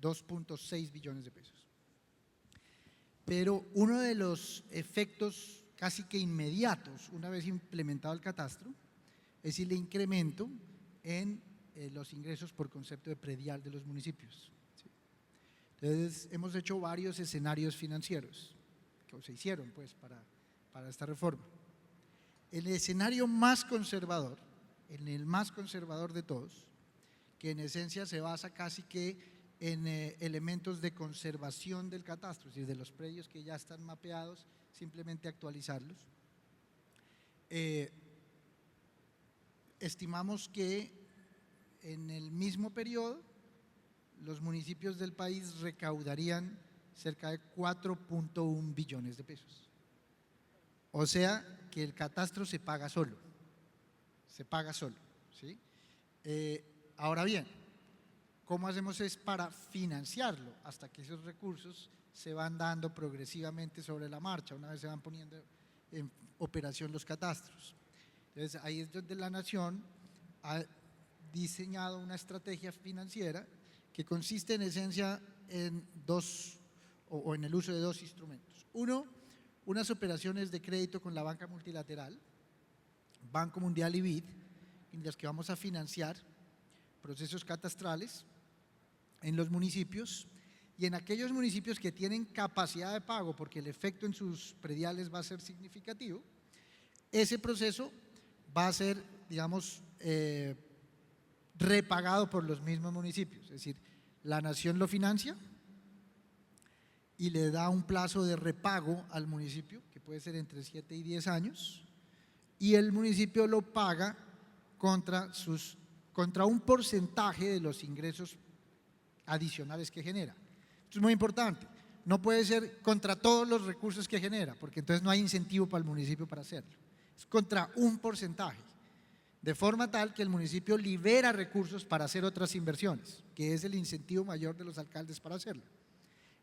2.6 billones de pesos. Pero uno de los efectos casi que inmediatos, una vez implementado el catastro, es el incremento en los ingresos por concepto de predial de los municipios. ¿Sí? Entonces, hemos hecho varios escenarios financieros que se hicieron pues para esta reforma. El escenario más conservador, en el más conservador de todos, que en esencia se basa casi que en elementos de conservación del catastro, es decir, de los predios que ya están mapeados, simplemente actualizarlos. Estimamos que en el mismo periodo los municipios del país recaudarían cerca de 4.1 billones de pesos. O sea que el catastro se paga solo, ¿sí? Ahora bien, ¿cómo hacemos es para financiarlo? Hasta que esos recursos se van dando progresivamente sobre la marcha, una vez se van poniendo en operación los catastros. Entonces, ahí es donde la Nación ha diseñado una estrategia financiera que consiste en esencia en en el uso de dos instrumentos. Uno, unas operaciones de crédito con la banca multilateral, Banco Mundial y BID, en las que vamos a financiar procesos catastrales en los municipios y en aquellos municipios que tienen capacidad de pago, porque el efecto en sus prediales va a ser significativo. Ese proceso va a ser, digamos, repagado por los mismos municipios, es decir, la Nación lo financia y le da un plazo de repago al municipio, que puede ser entre 7 y 10 años, y el municipio lo paga contra un porcentaje de los ingresos adicionales que genera. Esto es muy importante, no puede ser contra todos los recursos que genera, porque entonces no hay incentivo para el municipio para hacerlo, es contra un porcentaje, de forma tal que el municipio libera recursos para hacer otras inversiones, que es el incentivo mayor de los alcaldes para hacerlo.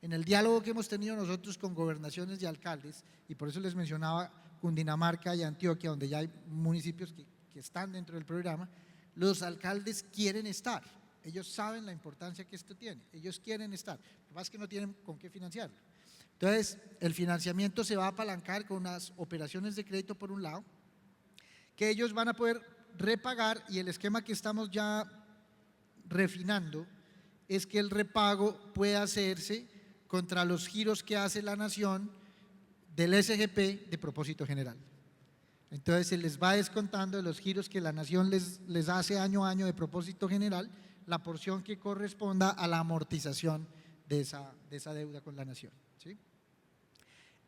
En el diálogo que hemos tenido nosotros con gobernaciones y alcaldes, y por eso les mencionaba Cundinamarca y Antioquia, donde ya hay municipios que están dentro del programa, los alcaldes quieren estar, ellos saben la importancia que esto tiene, ellos quieren estar, lo que pasa es que no tienen con qué financiarlo. Entonces, el financiamiento se va a apalancar con unas operaciones de crédito por un lado, que ellos van a poder repagar, y el esquema que estamos ya refinando es que el repago puede hacerse contra los giros que hace la Nación del SGP de propósito general. Entonces se les va descontando de los giros que la Nación les hace año a año de propósito general la porción que corresponda a la amortización de esa deuda con la Nación, ¿sí?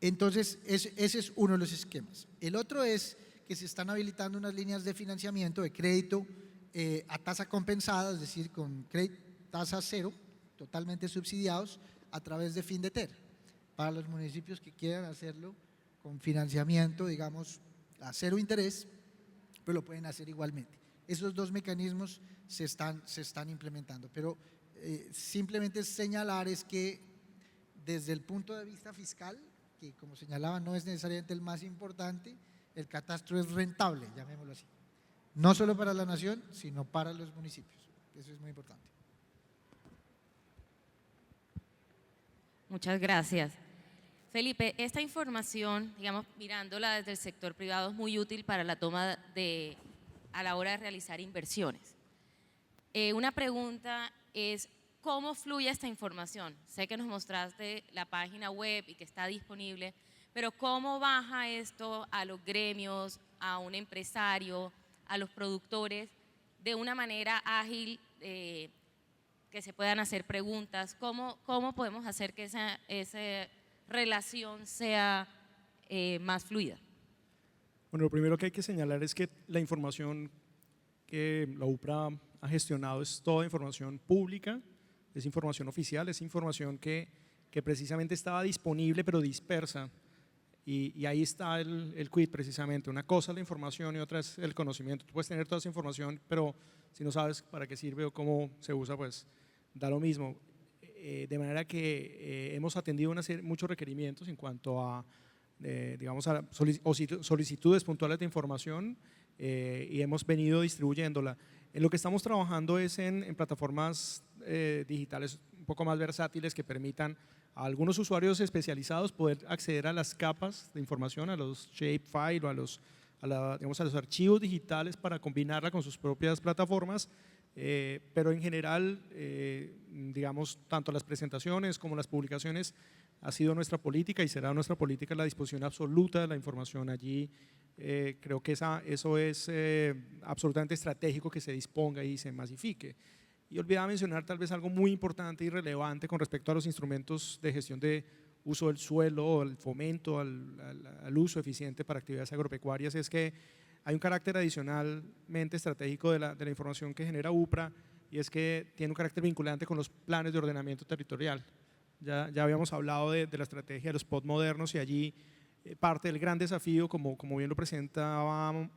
Entonces ese es uno de los esquemas. El otro es que se están habilitando unas líneas de financiamiento, de crédito a tasa compensada, es decir, con tasa cero, totalmente subsidiados, a través de Findeter. Para los municipios que quieran hacerlo con financiamiento, digamos, a cero interés, pues lo pueden hacer igualmente. Esos dos mecanismos se están implementando, pero simplemente señalar es que desde el punto de vista fiscal, que como señalaba no es necesariamente el más importante, el catastro es rentable, llamémoslo así, no solo para la nación, sino para los municipios. Eso es muy importante. Muchas gracias. Felipe, esta información, digamos, mirándola desde el sector privado, es muy útil para la toma a la hora de realizar inversiones. Una pregunta es, ¿cómo fluye esta información? Sé que nos mostraste la página web y que está disponible, pero ¿cómo baja esto a los gremios, a un empresario, a los productores, de una manera ágil, que se puedan hacer preguntas? ¿Cómo podemos hacer que esa relación sea más fluida? Bueno, lo primero que hay que señalar es que la información que la UPRA ha gestionado es toda información pública, es información oficial, es información que precisamente estaba disponible pero dispersa, y ahí está el quid precisamente. Una cosa es la información y otra es el conocimiento. Tú puedes tener toda esa información, pero si no sabes para qué sirve o cómo se usa, pues da lo mismo. De manera que hemos atendido muchos requerimientos en cuanto a, digamos, a solicitudes puntuales de información, y hemos venido distribuyéndola. En lo que estamos trabajando es en plataformas digitales un poco más versátiles que permitan a algunos usuarios especializados poder acceder a las capas de información, a los shapefile o digamos, a los archivos digitales para combinarla con sus propias plataformas. Pero en general, digamos, tanto las presentaciones como las publicaciones ha sido nuestra política y será nuestra política la disposición absoluta de la información allí. Creo que eso es absolutamente estratégico, que se disponga y se masifique. Y olvidaba mencionar tal vez algo muy importante y relevante con respecto a los instrumentos de gestión de uso del suelo, el fomento al uso eficiente para actividades agropecuarias, es que hay un carácter adicionalmente estratégico de la información que genera UPRA, y es que tiene un carácter vinculante con los planes de ordenamiento territorial. Ya habíamos hablado de la estrategia de los POT modernos, y allí parte del gran desafío, como bien lo presentaba,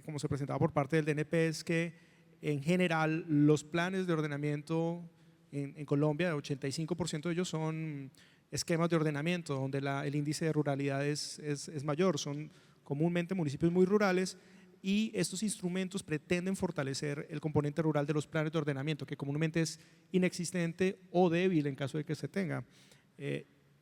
como se presentaba por parte del DNP, es que en general los planes de ordenamiento en Colombia, el 85% de ellos son esquemas de ordenamiento donde el índice de ruralidad es mayor, son comúnmente municipios muy rurales, y estos instrumentos pretenden fortalecer el componente rural de los planes de ordenamiento, que comúnmente es inexistente o débil en caso de que se tenga.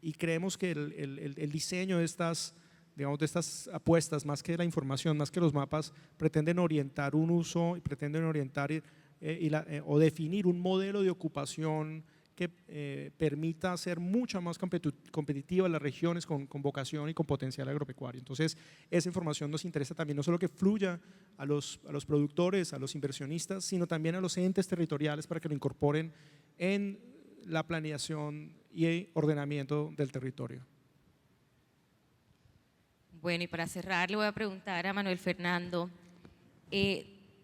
Y creemos que el diseño de estas, digamos, de estas apuestas, más que la información, más que los mapas, pretenden orientar un uso y pretenden orientar o definir un modelo de ocupación que permita hacer mucho más competitiva las regiones con vocación y con potencial agropecuario. Entonces, esa información nos interesa también, no solo que fluya a los productores, a los inversionistas, sino también a los entes territoriales para que lo incorporen en la planeación y ordenamiento del territorio. Bueno, y para cerrar le voy a preguntar a Manuel Fernando,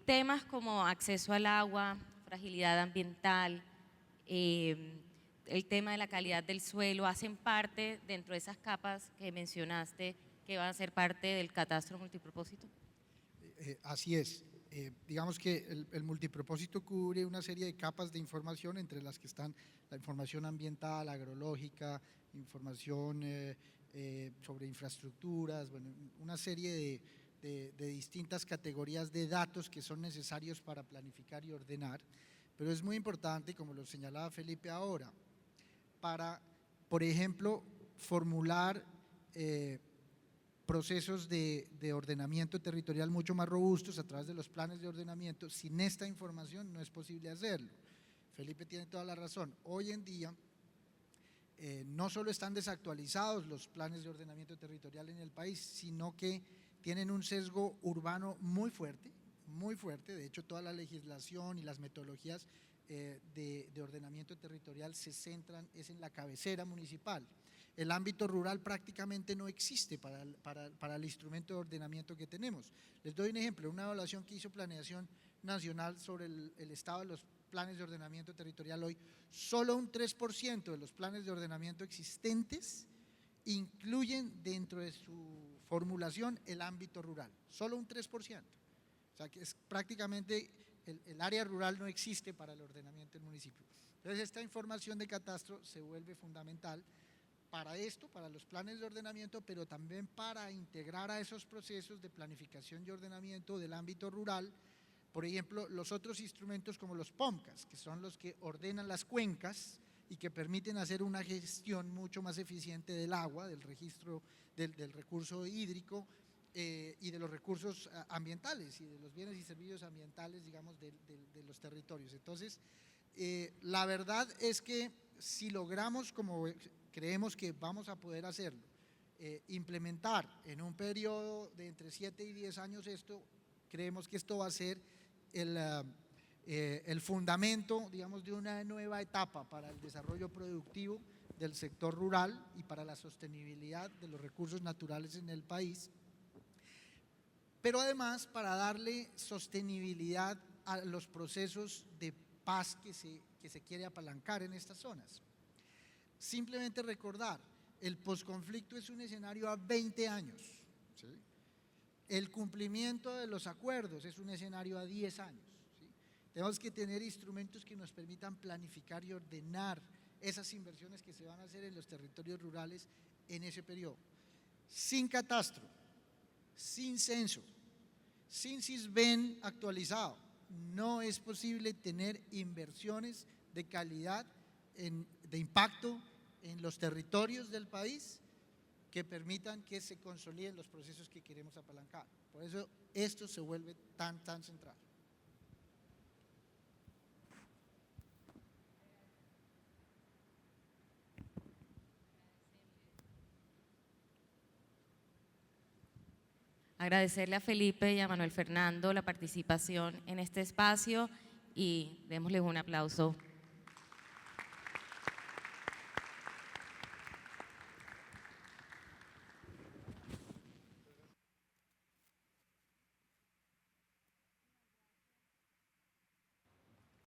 temas como acceso al agua, fragilidad ambiental, el tema de la calidad del suelo, ¿hacen parte dentro de esas capas que mencionaste que van a ser parte del catastro multipropósito? Así es. Digamos que el multipropósito cubre una serie de capas de información, entre las que están la información ambiental, agrológica, información sobre infraestructuras, bueno, una serie de distintas categorías de datos que son necesarios para planificar y ordenar. Pero es muy importante, como lo señalaba Felipe ahora, para, por ejemplo, formular procesos de ordenamiento territorial mucho más robustos a través de los planes de ordenamiento. Sin esta información no es posible hacerlo. Felipe tiene toda la razón. Hoy en día no solo están desactualizados los planes de ordenamiento territorial en el país, sino que tienen un sesgo urbano muy fuerte. De hecho, toda la legislación y las metodologías de ordenamiento territorial se centran en la cabecera municipal. El ámbito rural prácticamente no existe para el instrumento de ordenamiento que tenemos. Les doy un ejemplo, una evaluación que hizo Planeación Nacional sobre el estado de los planes de ordenamiento territorial hoy, solo un 3% de los planes de ordenamiento existentes incluyen dentro de su formulación el ámbito rural, solo un 3%. O sea que es prácticamente el área rural no existe para el ordenamiento del municipio. Entonces esta información de catastro se vuelve fundamental para esto, para los planes de ordenamiento, pero también para integrar a esos procesos de planificación y ordenamiento del ámbito rural, por ejemplo, los otros instrumentos como los POMCAS, que son los que ordenan las cuencas y que permiten hacer una gestión mucho más eficiente del agua, del registro del recurso hídrico y de los recursos ambientales y de los bienes y servicios ambientales, digamos, de los territorios. Entonces, la verdad es que si logramos, como creemos que vamos a poder hacerlo, implementar en un periodo de entre 7 y 10 años esto, creemos que esto va a ser el fundamento, digamos, de una nueva etapa para el desarrollo productivo del sector rural y para la sostenibilidad de los recursos naturales en el país, pero además para darle sostenibilidad a los procesos de paz que se quiere apalancar en estas zonas. Simplemente recordar, el posconflicto es un escenario a 20 años, ¿sí? El cumplimiento de los acuerdos es un escenario a 10 años, ¿sí? Tenemos que tener instrumentos que nos permitan planificar y ordenar esas inversiones que se van a hacer en los territorios rurales en ese periodo. Sin catastro, sin censo, sin SISBEN actualizado, no es posible tener inversiones de calidad, de impacto en los territorios del país que permitan que se consoliden los procesos que queremos apalancar. Por eso esto se vuelve tan central. Agradecerle a Felipe y a Manuel Fernando la participación en este espacio y démosles un aplauso